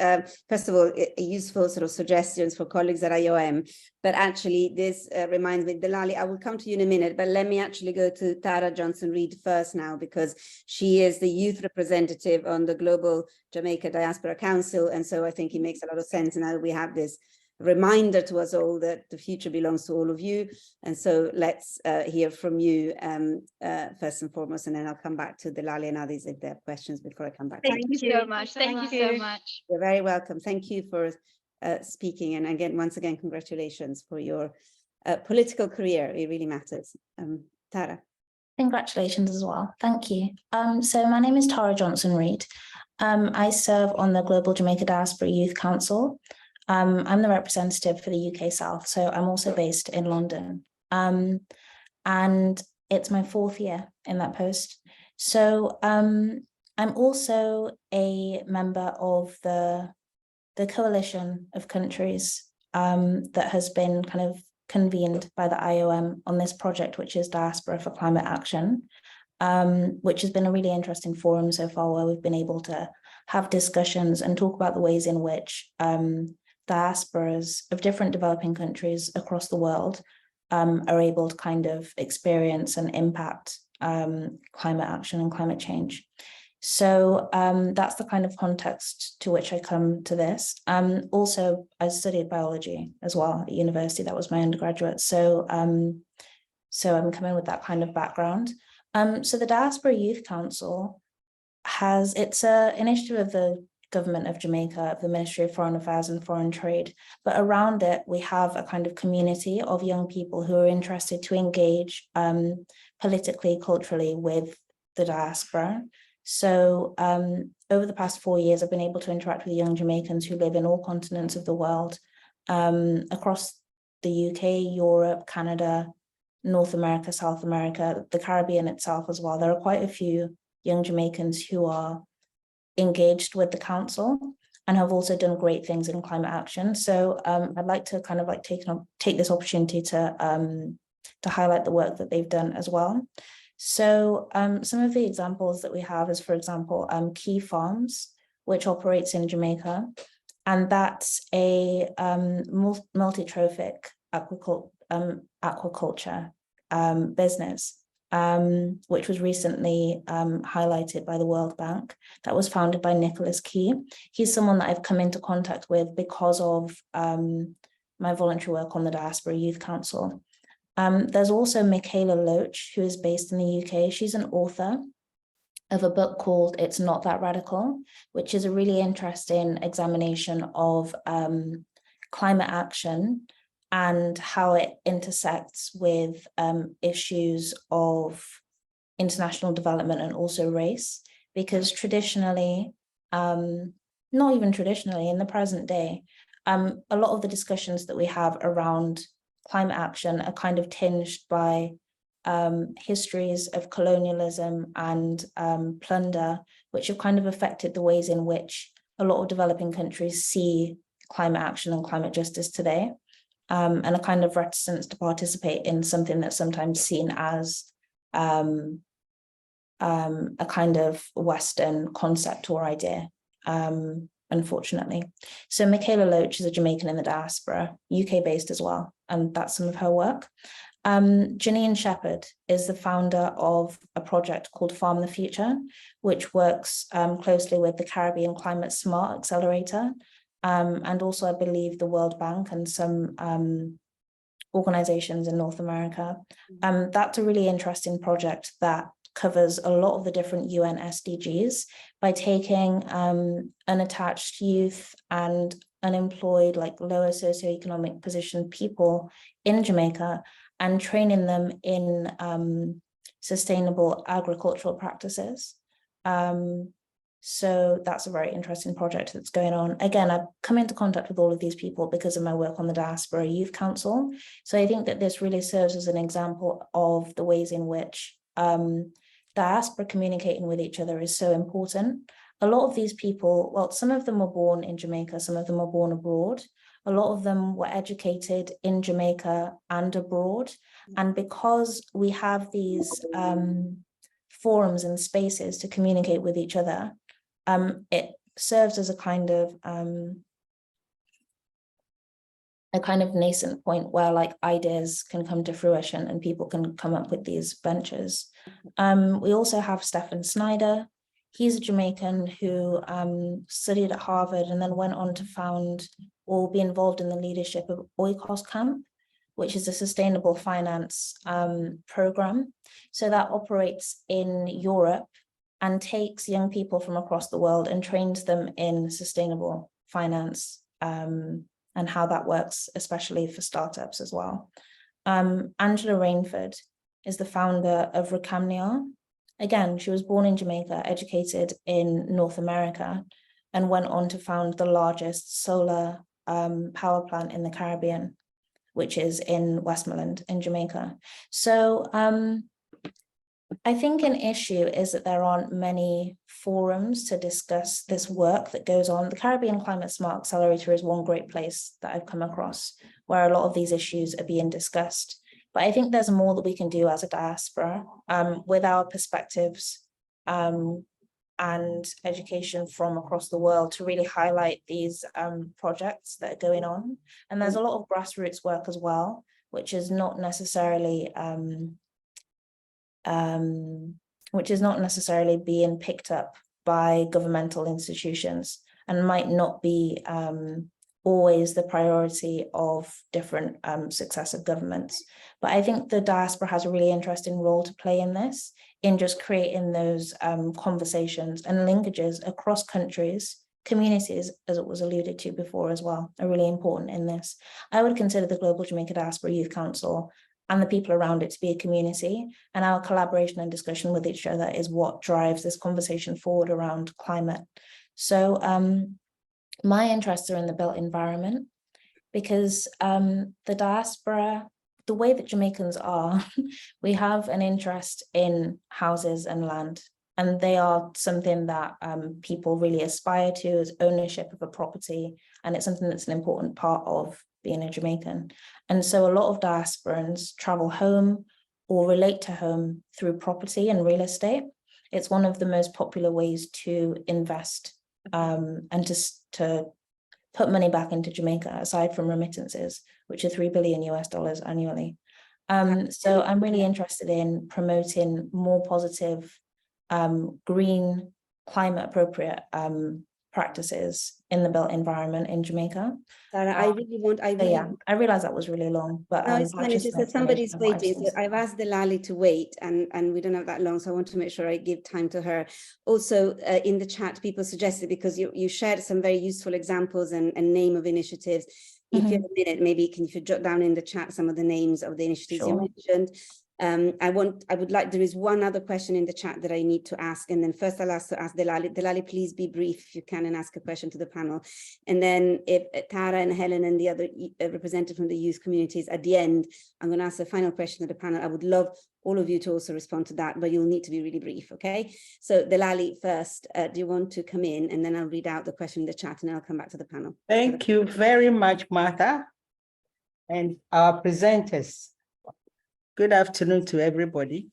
first of all, a useful sort of suggestions for colleagues at IOM, but actually this reminds me, Delali, I will come to you in a minute, but let me actually go to Tara Johnson-Reid first now, because she is the youth representative on the Global Jamaica Diaspora Council. And so I think it makes a lot of sense now that we have this reminder to us all that the future belongs to all of you. And so let's hear from you first and foremost, and then I'll come back to Delali and others if they have questions before I come back. Thank you so much. Thank you so much. You're very welcome. Thank you for speaking. And again, once again, congratulations for your political career. It really matters. Tara. Congratulations as well. Thank you. So my name is Tara Johnson-Reid. I serve on the Global Jamaica Diaspora Youth Council. I'm the representative for the UK South, so I'm also based in London. And it's my 4th year in that post. So I'm also a member of the coalition of countries that has been kind of convened by the IOM on this project, which is Diaspora for Climate Action, which has been a really interesting forum so far, where we've been able to have discussions and talk about the ways in which diasporas of different developing countries across the world are able to kind of experience and impact climate action and climate change. So that's the kind of context to which I come to this. Also, I studied biology as well at university. That was my undergraduate. So, so I'm coming with that kind of background. So the Diaspora Youth Council it's an initiative of the government of Jamaica, of the Ministry of Foreign Affairs and Foreign Trade. But around it, we have a kind of community of young people who are interested to engage politically, culturally with the diaspora. So over the past 4 years, I've been able to interact with young Jamaicans who live in all continents of the world, across the UK, Europe, Canada, North America, South America, the Caribbean itself as well. There are quite a few young Jamaicans who are engaged with the council and have also done great things in climate action. So I'd like to kind of like take this opportunity to highlight the work that they've done as well. So some of the examples that we have is, for example, Key Farms, which operates in Jamaica, and that's a multi-trophic aquaculture business, which was recently highlighted by the World Bank. That was founded by Nicholas Key. He's someone that I've come into contact with because of my voluntary work on the Diaspora Youth Council. There's also Michaela Loach, who is based in the UK. She's an author of a book called It's Not That Radical, which is a really interesting examination of climate action and how it intersects with issues of international development and also race. Because traditionally, not even traditionally, in the present day, a lot of the discussions that we have around climate action are kind of tinged by histories of colonialism and plunder, which have kind of affected the ways in which a lot of developing countries see climate action and climate justice today, and a kind of reticence to participate in something that's sometimes seen as a kind of Western concept or idea, unfortunately. So Michaela Loach is a Jamaican in the diaspora, UK based as well, and that's some of her work. Janine Shepherd is the founder of a project called Farm the Future, which works closely with the Caribbean Climate Smart Accelerator, and also I believe the World Bank and some organizations in North America. That's a really interesting project that covers a lot of the different UN SDGs by taking unattached youth and unemployed, like lower socioeconomic positioned people in Jamaica and training them in sustainable agricultural practices. So that's a very interesting project that's going on. Again, I've come into contact with all of these people because of my work on the Diaspora Youth Council. So I think that this really serves as an example of the ways in which diaspora communicating with each other is so important. A lot of these people, well, some of them were born in Jamaica, some of them were born abroad. A lot of them were educated in Jamaica and abroad. And because we have these forums and spaces to communicate with each other, it serves as a kind of nascent point where like ideas can come to fruition and people can come up with these ventures. We also have Stephen Snyder. He's a Jamaican who studied at Harvard and then went on to found or be involved in the leadership of Oikos Camp, which is a sustainable finance program. So that operates in Europe and takes young people from across the world and trains them in sustainable finance and how that works, especially for startups as well. Angela Rainford is the founder of Recamniar. Again, she was born in Jamaica, educated in North America, and went on to found the largest solar power plant in the Caribbean, which is in Westmoreland in Jamaica. So I think an issue is that there aren't many forums to discuss this work that goes on. The Caribbean Climate Smart Accelerator is one great place that I've come across where a lot of these issues are being discussed. But I think there's more that we can do as a diaspora with our perspectives and education from across the world to really highlight these projects that are going on. And there's a lot of grassroots work as well, which is not necessarily being picked up by governmental institutions and might not be always the priority of different successive governments. But I think the diaspora has a really interesting role to play in this, in just creating those conversations and linkages across countries. Communities, as it was alluded to before as well, are really important in this. I would consider the Global Jamaica Diaspora Youth Council and the people around it to be a community, and our collaboration and discussion with each other is what drives this conversation forward around climate. So my interests are in the built environment, because the diaspora, the way that Jamaicans are, we have an interest in houses and land, and they are something that people really aspire to as ownership of a property, and it's something that's an important part of being a Jamaican. And so a lot of diasporans travel home or relate to home through property and real estate. It's one of the most popular ways to invest and to put money back into Jamaica, aside from remittances, which are $3 billion annually. So I'm really interested in promoting more positive, green, climate appropriate practices in the built environment in Jamaica. Sarah, I realize that was really long, but no, it's fine. It's just that somebody's waiting. So I've asked Delali to wait, and we don't have that long, so I want to make sure I give time to her. Also, in the chat, people suggested, because you shared some very useful examples and name of initiatives. If you have a minute, maybe if you jot down in the chat some of the names of the initiatives you mentioned. There is one other question in the chat that I need to ask, and then first I'll ask Delali. Delali, please be brief if you can and ask a question to the panel. And then if Tara and Helen and the other representative from the youth communities at the end, I'm going to ask a final question to the panel. I would love all of you to also respond to that, but you'll need to be really brief, okay? So Delali first, do you want to come in, and then I'll read out the question in the chat and then I'll come back to the panel. Thank you very much, Martha, and our presenters. Good afternoon to everybody.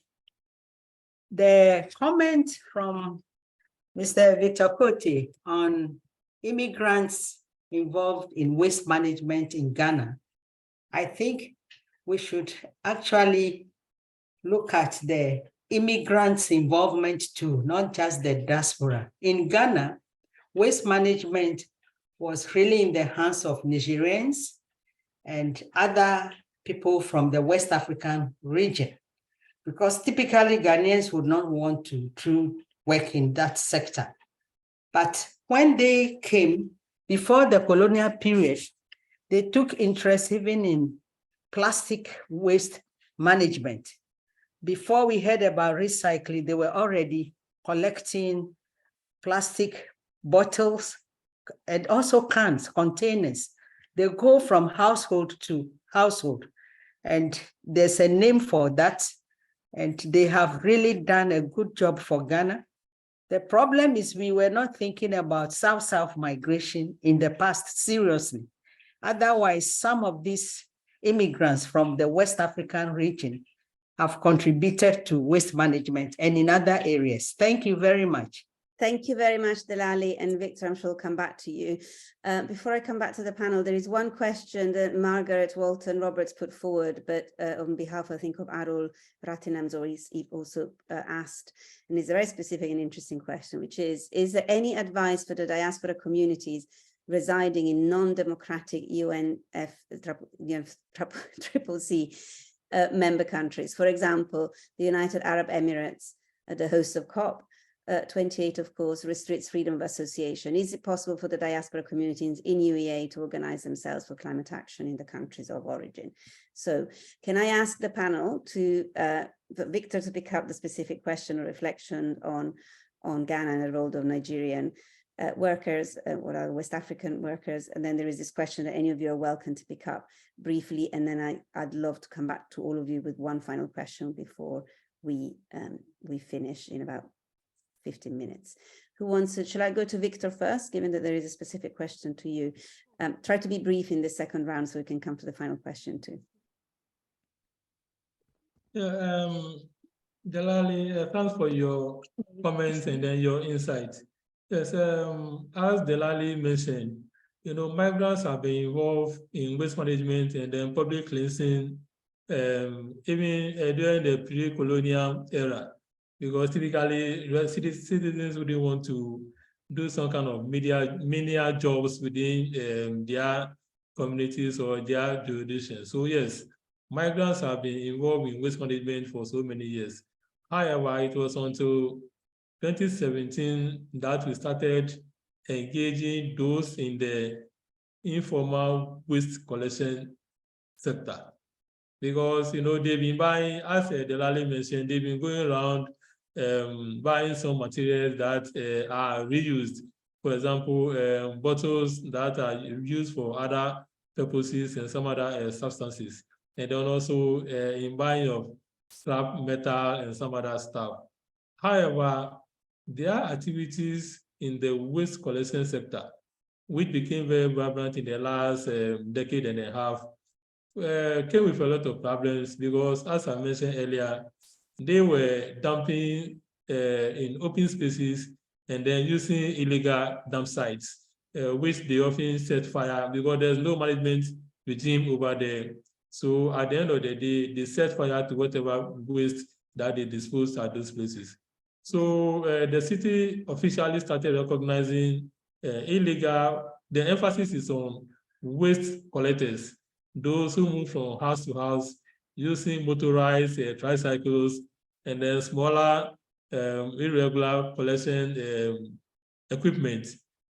The comment from Mr. Victor Cote on immigrants involved in waste management in Ghana, I think we should actually look at the immigrants' involvement too, not just the diaspora. In Ghana, waste management was really in the hands of Nigerians and other people from the West African region, because typically Ghanaians would not want to work in that sector. But when they came, before the colonial period, they took interest even in plastic waste management. Before we heard about recycling, they were already collecting plastic bottles and also cans, containers. They go from household to household. And there's a name for that. And they have really done a good job for Ghana. The problem is we were not thinking about South-South migration in the past seriously. Otherwise, some of these immigrants from the West African region have contributed to waste management and in other areas. Thank you very much. Thank you very much, Delali, and Victor, I'm sure we'll come back to you. Before I come back to the panel, there is one question that Margaret Walton Roberts put forward, but on behalf, I think, of Arul Ratinamzor, he also asked, and it's a very specific and interesting question, which is there any advice for the diaspora communities residing in non-democratic UNFCCC member countries. For example, the United Arab Emirates, the host of COP28, of course, restricts freedom of association. Is it possible for the diaspora communities in UEA to organize themselves for climate action in the countries of origin? So can I ask the panel to, Victor to pick up the specific question or reflection on Ghana and the role of Nigerian workers, what are West African workers? And then there is this question that any of you are welcome to pick up briefly. And then I'd love to come back to all of you with one final question before we finish in about 15 minutes. Who wants to, shall I go to Victor first, given that there is a specific question to you? Try to be brief in the second round so we can come to the final question too. Yeah, Delali, thanks for your comments and then your insights. Yes, as Delali mentioned, migrants have been involved in waste management and then public cleansing, even during the pre-colonial era, because typically citizens wouldn't want to do some kind of menial jobs within their communities or their jurisdiction. So yes, migrants have been involved in waste management for so many years. However, it was until 2017 that we started engaging those in the informal waste collection sector. Because, they've been buying, as Delali mentioned, they've been going around buying some materials that are reused. For example, bottles that are used for other purposes and some other substances. And then also in buying of scrap metal and some other stuff. However, there are activities in the waste collection sector, which became very vibrant in the last decade and a half, came with a lot of problems because, as I mentioned earlier, they were dumping in open spaces and then using illegal dump sites, which they often set fire because there's no management regime over there. So at the end of the day, they set fire to whatever waste that they dispose at those places. So the city officially started recognizing illegal, the emphasis is on waste collectors, those who move from house to house using motorized tricycles and then smaller irregular collection equipment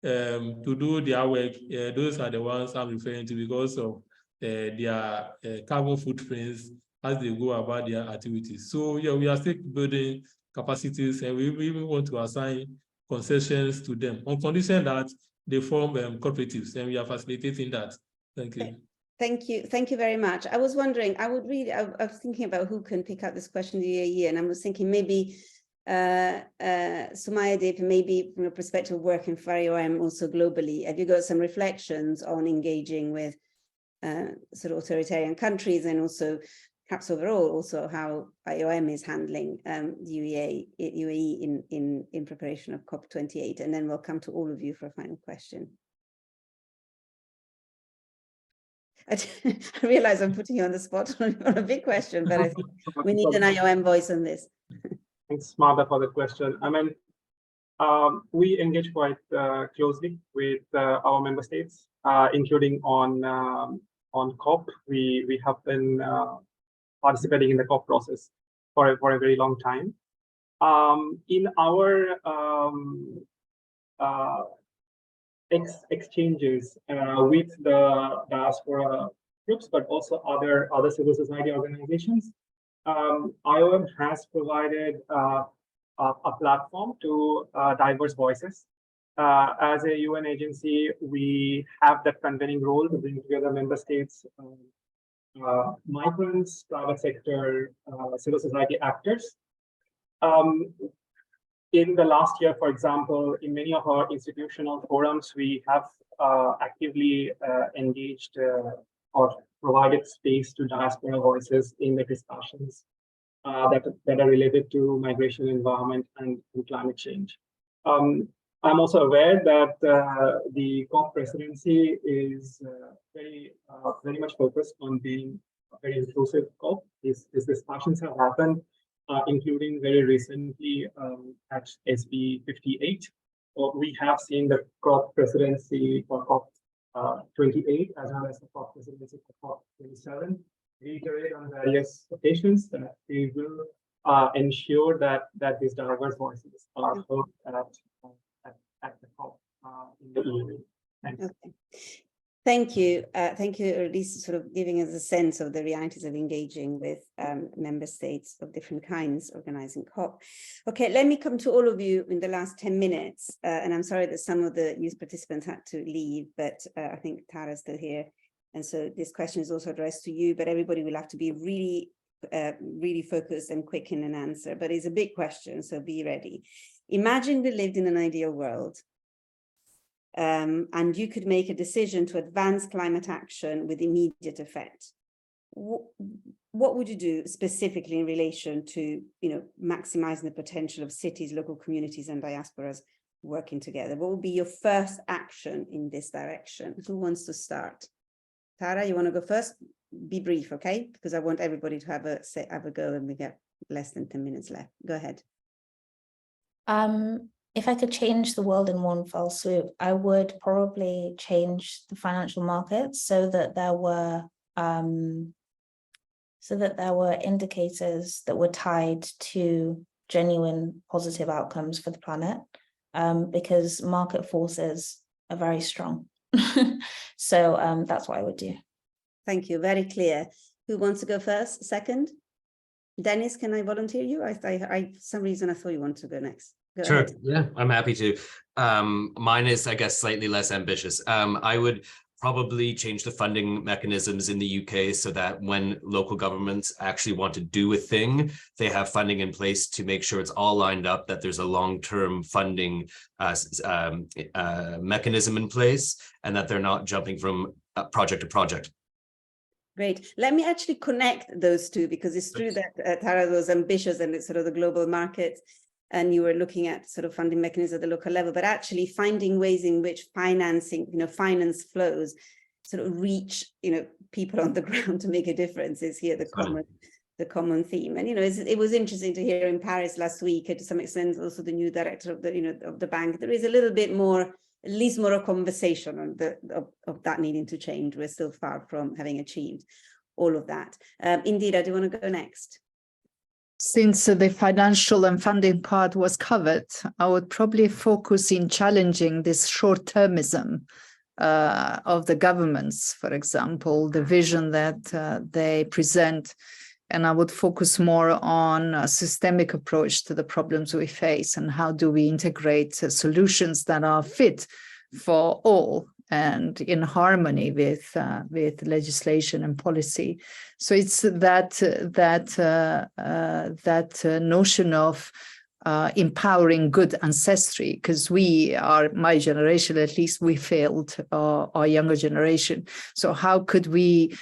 to do their work. Those are the ones I'm referring to because of their carbon footprints as they go about their activities. So yeah, we are still building capacities and we even want to assign concessions to them on condition that they form cooperatives, and we are facilitating that. Thank you. Thank you very much. I was wondering, I was thinking about who can pick up this question in the UAE, and I was thinking maybe Sumaya Dip, maybe from a perspective of working for IOM also globally, have you got some reflections on engaging with sort of authoritarian countries, and also perhaps overall also how IOM is handling the UAE in preparation of COP28, and then we'll come to all of you for a final question. I realize I'm putting you on the spot on a big question, but I think we need an IOM voice on this. Thanks, Martha, for the question. I mean, we engage quite closely with our member states, including on COP. We have been participating in the COP process for a very long time. In our exchanges with the diaspora groups, but also other civil society organizations, IOM has provided a platform to diverse voices. As a UN agency, we have that convening role to bring together member states, migrants, private sector, civil society actors. In the last year, for example, in many of our institutional forums, we have actively engaged or provided space to diaspora voices in the discussions that are related to migration, environment, and climate change. I'm also aware that the COP presidency is very much focused on being a very inclusive COP. These discussions have happened, including very recently at SB 58, we have seen the COP presidency for COP 28 as well as the COP presidency for COP 27 reiterate on various occasions that they will ensure that these diverse voices are heard at the COP in the EU. Thanks. Okay. Thank you. Thank you, or at least sort of giving us a sense of the realities of engaging with member states of different kinds organizing COP. Okay, let me come to all of you in the last 10 minutes. And I'm sorry that some of the youth participants had to leave, but I think Tara's still here. And so this question is also addressed to you, but everybody will have to be really focused and quick in an answer. But it's a big question, so be ready. Imagine we lived in an ideal world. And you could make a decision to advance climate action with immediate effect. What would you do specifically in relation to, maximizing the potential of cities, local communities, and diasporas working together? What would be your first action in this direction? Who wants to start? Tara, you want to go first? Be brief, okay? Because I want everybody to have a go, and we get less than 10 minutes left. Go ahead. If I could change the world in one fell swoop, I would probably change the financial markets so that there were indicators that were tied to genuine positive outcomes for the planet, because market forces are very strong. So that's what I would do. Thank you. Very clear. Who wants to go first? Second? Dennis, can I volunteer you? For some reason I thought you wanted to go next. Go Sure. ahead. Yeah, I'm happy to. Mine is, I guess, slightly less ambitious. I would probably change the funding mechanisms in the UK so that when local governments actually want to do a thing, they have funding in place to make sure it's all lined up, that there's a long-term funding mechanism in place, and that they're not jumping from project to project. Great. Let me actually connect those two, because it's true that Tara was ambitious and it's sort of the global market, and you were looking at sort of funding mechanisms at the local level, but actually finding ways in which financing, finance flows sort of reach, people on the ground to make a difference is here the common theme. And, it was interesting to hear in Paris last week, to some extent, also the new director of the bank, there is a little bit more, at least more a conversation on of that needing to change. We're still far from having achieved all of that. Indira, do you want to go next? Since the financial and funding part was covered, I would probably focus in challenging this short-termism of the governments, for example, the vision that they present. And I would focus more on a systemic approach to the problems we face, and how do we integrate solutions that are fit for all and in harmony with legislation and policy. So it's that notion of empowering good ancestry, because my generation, at least, we failed our younger generation. So how could we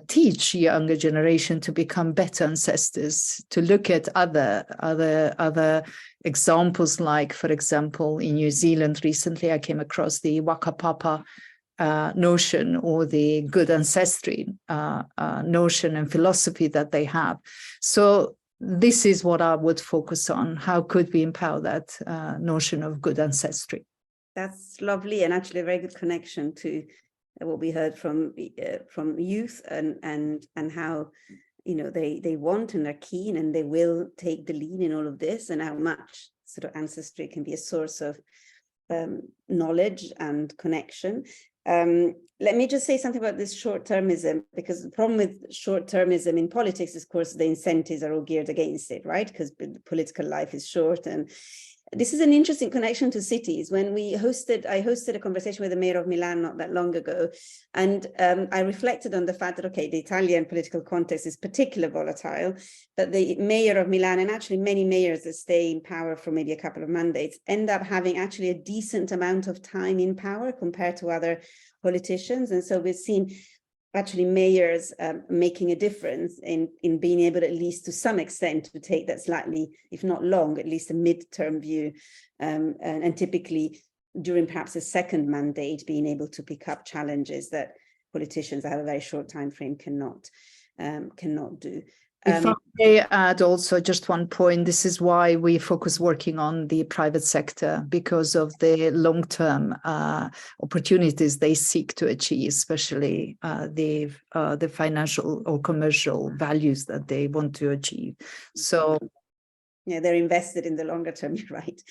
teach younger generation to become better ancestors, to look at other examples, like, for example, in New Zealand recently, I came across the Waka Papa notion, or the good ancestry notion and philosophy that they have. So this is what I would focus on. How could we empower that notion of good ancestry? That's lovely, and actually a very good connection to what we heard from youth and how they want and are keen and they will take the lead in all of this, and how much sort of ancestry can be a source of knowledge and connection. Let me just say something about this short-termism, because the problem with short-termism in politics is, of course, the incentives are all geared against it, right? Because the political life is short. And this is an interesting connection to cities. When I hosted a conversation with the mayor of Milan not that long ago, and I reflected on the fact that, okay, the Italian political context is particularly volatile, but the mayor of Milan, and actually many mayors that stay in power for maybe a couple of mandates, end up having actually a decent amount of time in power compared to other politicians. And so we've seen actually mayors making a difference in being able, at least to some extent, to take that slightly, if not long, at least a mid-term view, and typically during perhaps a second mandate, being able to pick up challenges that politicians that have a very short time frame cannot do. If I may add also just one point, this is why we focus working on the private sector, because of the long-term opportunities they seek to achieve, especially the financial or commercial values that they want to achieve. So yeah, they're invested in the longer term, you're right.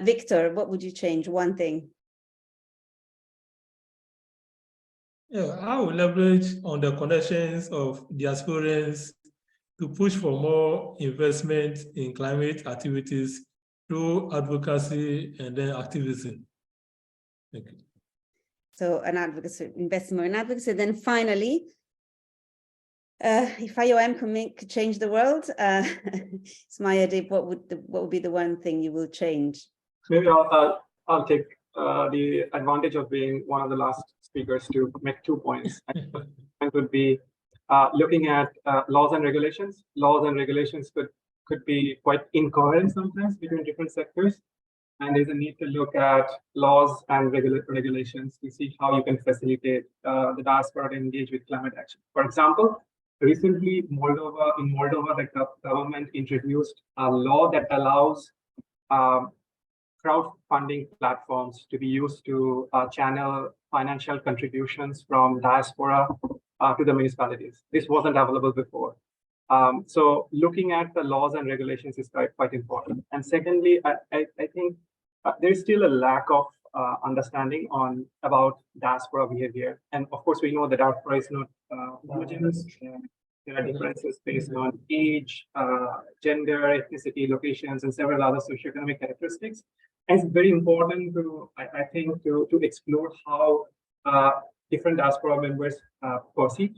Victor, what would you change? One thing. Yeah, I will leverage on the connections of diasporans to push for more investment in climate activities through advocacy and then activism. Thank you. So an advocacy, invest more in advocacy. Then finally, if IOM could change the world, it's my idea. What would be the one thing you will change? Maybe I'll take the advantage of being one of the last speakers to make 2 points. One would be looking at laws and regulations. Laws and regulations could be quite incoherent sometimes between different sectors. And there's a need to look at laws and regulations to see how you can facilitate the diaspora to engage with climate action. For example, recently in Moldova, the government introduced a law that allows crowdfunding platforms to be used to channel financial contributions from diaspora to the municipalities. This wasn't available before. So looking at the laws and regulations is quite important. And secondly, I think there's still a lack of understanding about diaspora behavior. And of course, we know that diaspora is not homogeneous. There are differences based on age, gender, ethnicity, locations, and several other socioeconomic characteristics. And it's very important to, I think, to explore how different diaspora members perceive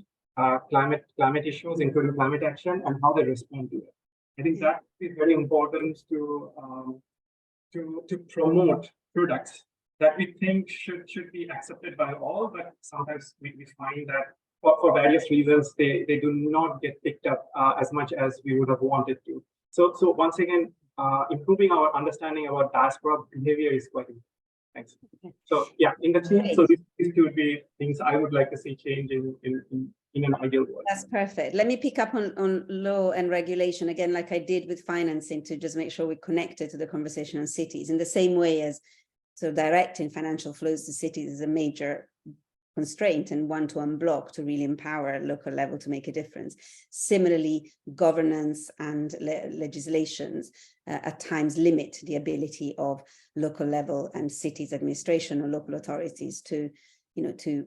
climate issues, including climate action, and how they respond to it. I think that is very important to promote products that we think should be accepted by all, but sometimes we find that for various reasons they do not get picked up as much as we would have wanted to. So once again, improving our understanding about diaspora behavior is quite important. Thanks. So yeah, in the team, so these two would be things I would like to see change in an ideal world. That's perfect. Let me pick up on law and regulation again, like I did with financing, to just make sure we're connected to the conversation on cities in the same way as so directing financial flows to cities is a major constraint and one to unblock to really empower local level to make a difference. Similarly, governance and legislations at times limit the ability of local level and cities administration or local authorities to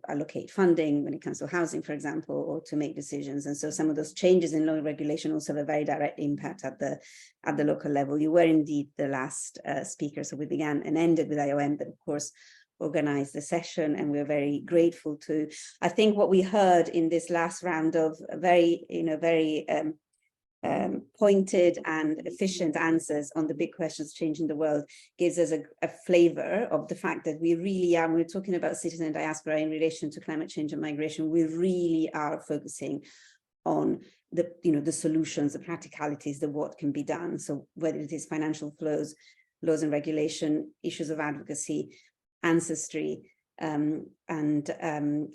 allocate funding when it comes to housing, for example, or to make decisions. And so some of those changes in law and regulation also have a very direct impact at the local level. You were indeed the last speaker, so we began and ended with IOM, but of course organized the session, and we're very grateful to. I think what we heard in this last round of very pointed and efficient answers on the big questions changing the world gives us a flavor of the fact that we really are, when we're talking about citizen and diaspora in relation to climate change and migration, we really are focusing on the solutions, the practicalities, the what can be done. So whether it is financial flows, laws and regulation, issues of advocacy, ancestry, and the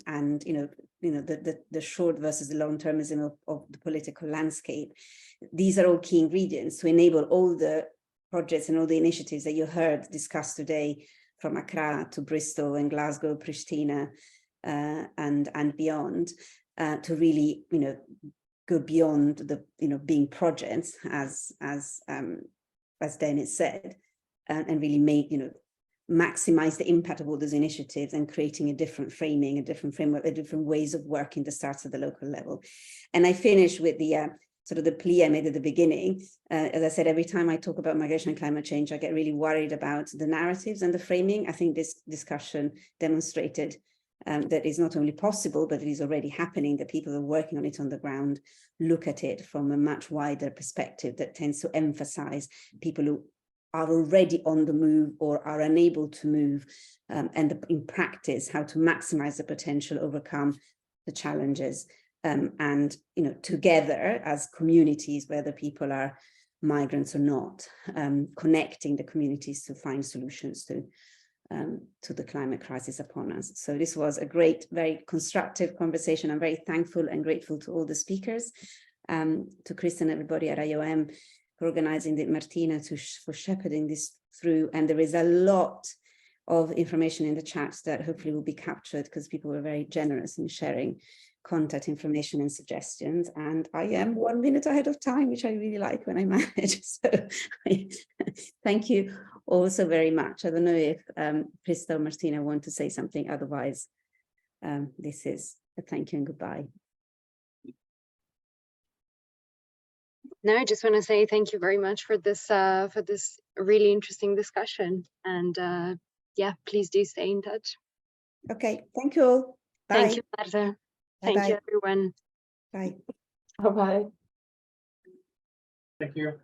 short versus the long-termism of the political landscape. These are all key ingredients to enable all the projects and all the initiatives that you heard discussed today, from Accra to Bristol and Glasgow, Pristina, and beyond, to really go beyond the being projects, as Dennis said, and really make maximize the impact of all those initiatives and creating a different framing, a different framework, a different ways of working that starts at the local level. And I finish with the sort of the plea I made at the beginning. As I said, every time I talk about migration and climate change, I get really worried about the narratives and the framing. I think this discussion demonstrated that is not only possible, but it is already happening, that people who are working on it on the ground look at it from a much wider perspective that tends to emphasize people who are already on the move or are unable to move, and in practice, how to maximize the potential, overcome the challenges, and together as communities, whether people are migrants or not, connecting the communities to find solutions to the climate crisis upon us. So this was a great, very constructive conversation. I'm very thankful and grateful to all the speakers. to Chris and everybody at IOM for organizing it, Martina for shepherding this through. And there is a lot of information in the chat that hopefully will be captured because people were very generous in sharing contact information and suggestions. And I am 1 minute ahead of time, which I really like when I manage. So thank you also very much. I don't know if Krista or Martina want to say something, otherwise this is a thank you and goodbye. No, I just want to say thank you very much for this really interesting discussion. And yeah, please do stay in touch. Okay, thank you all. Bye. Thank you, Marta. Thank you, everyone. Bye. Bye-bye. Thank you.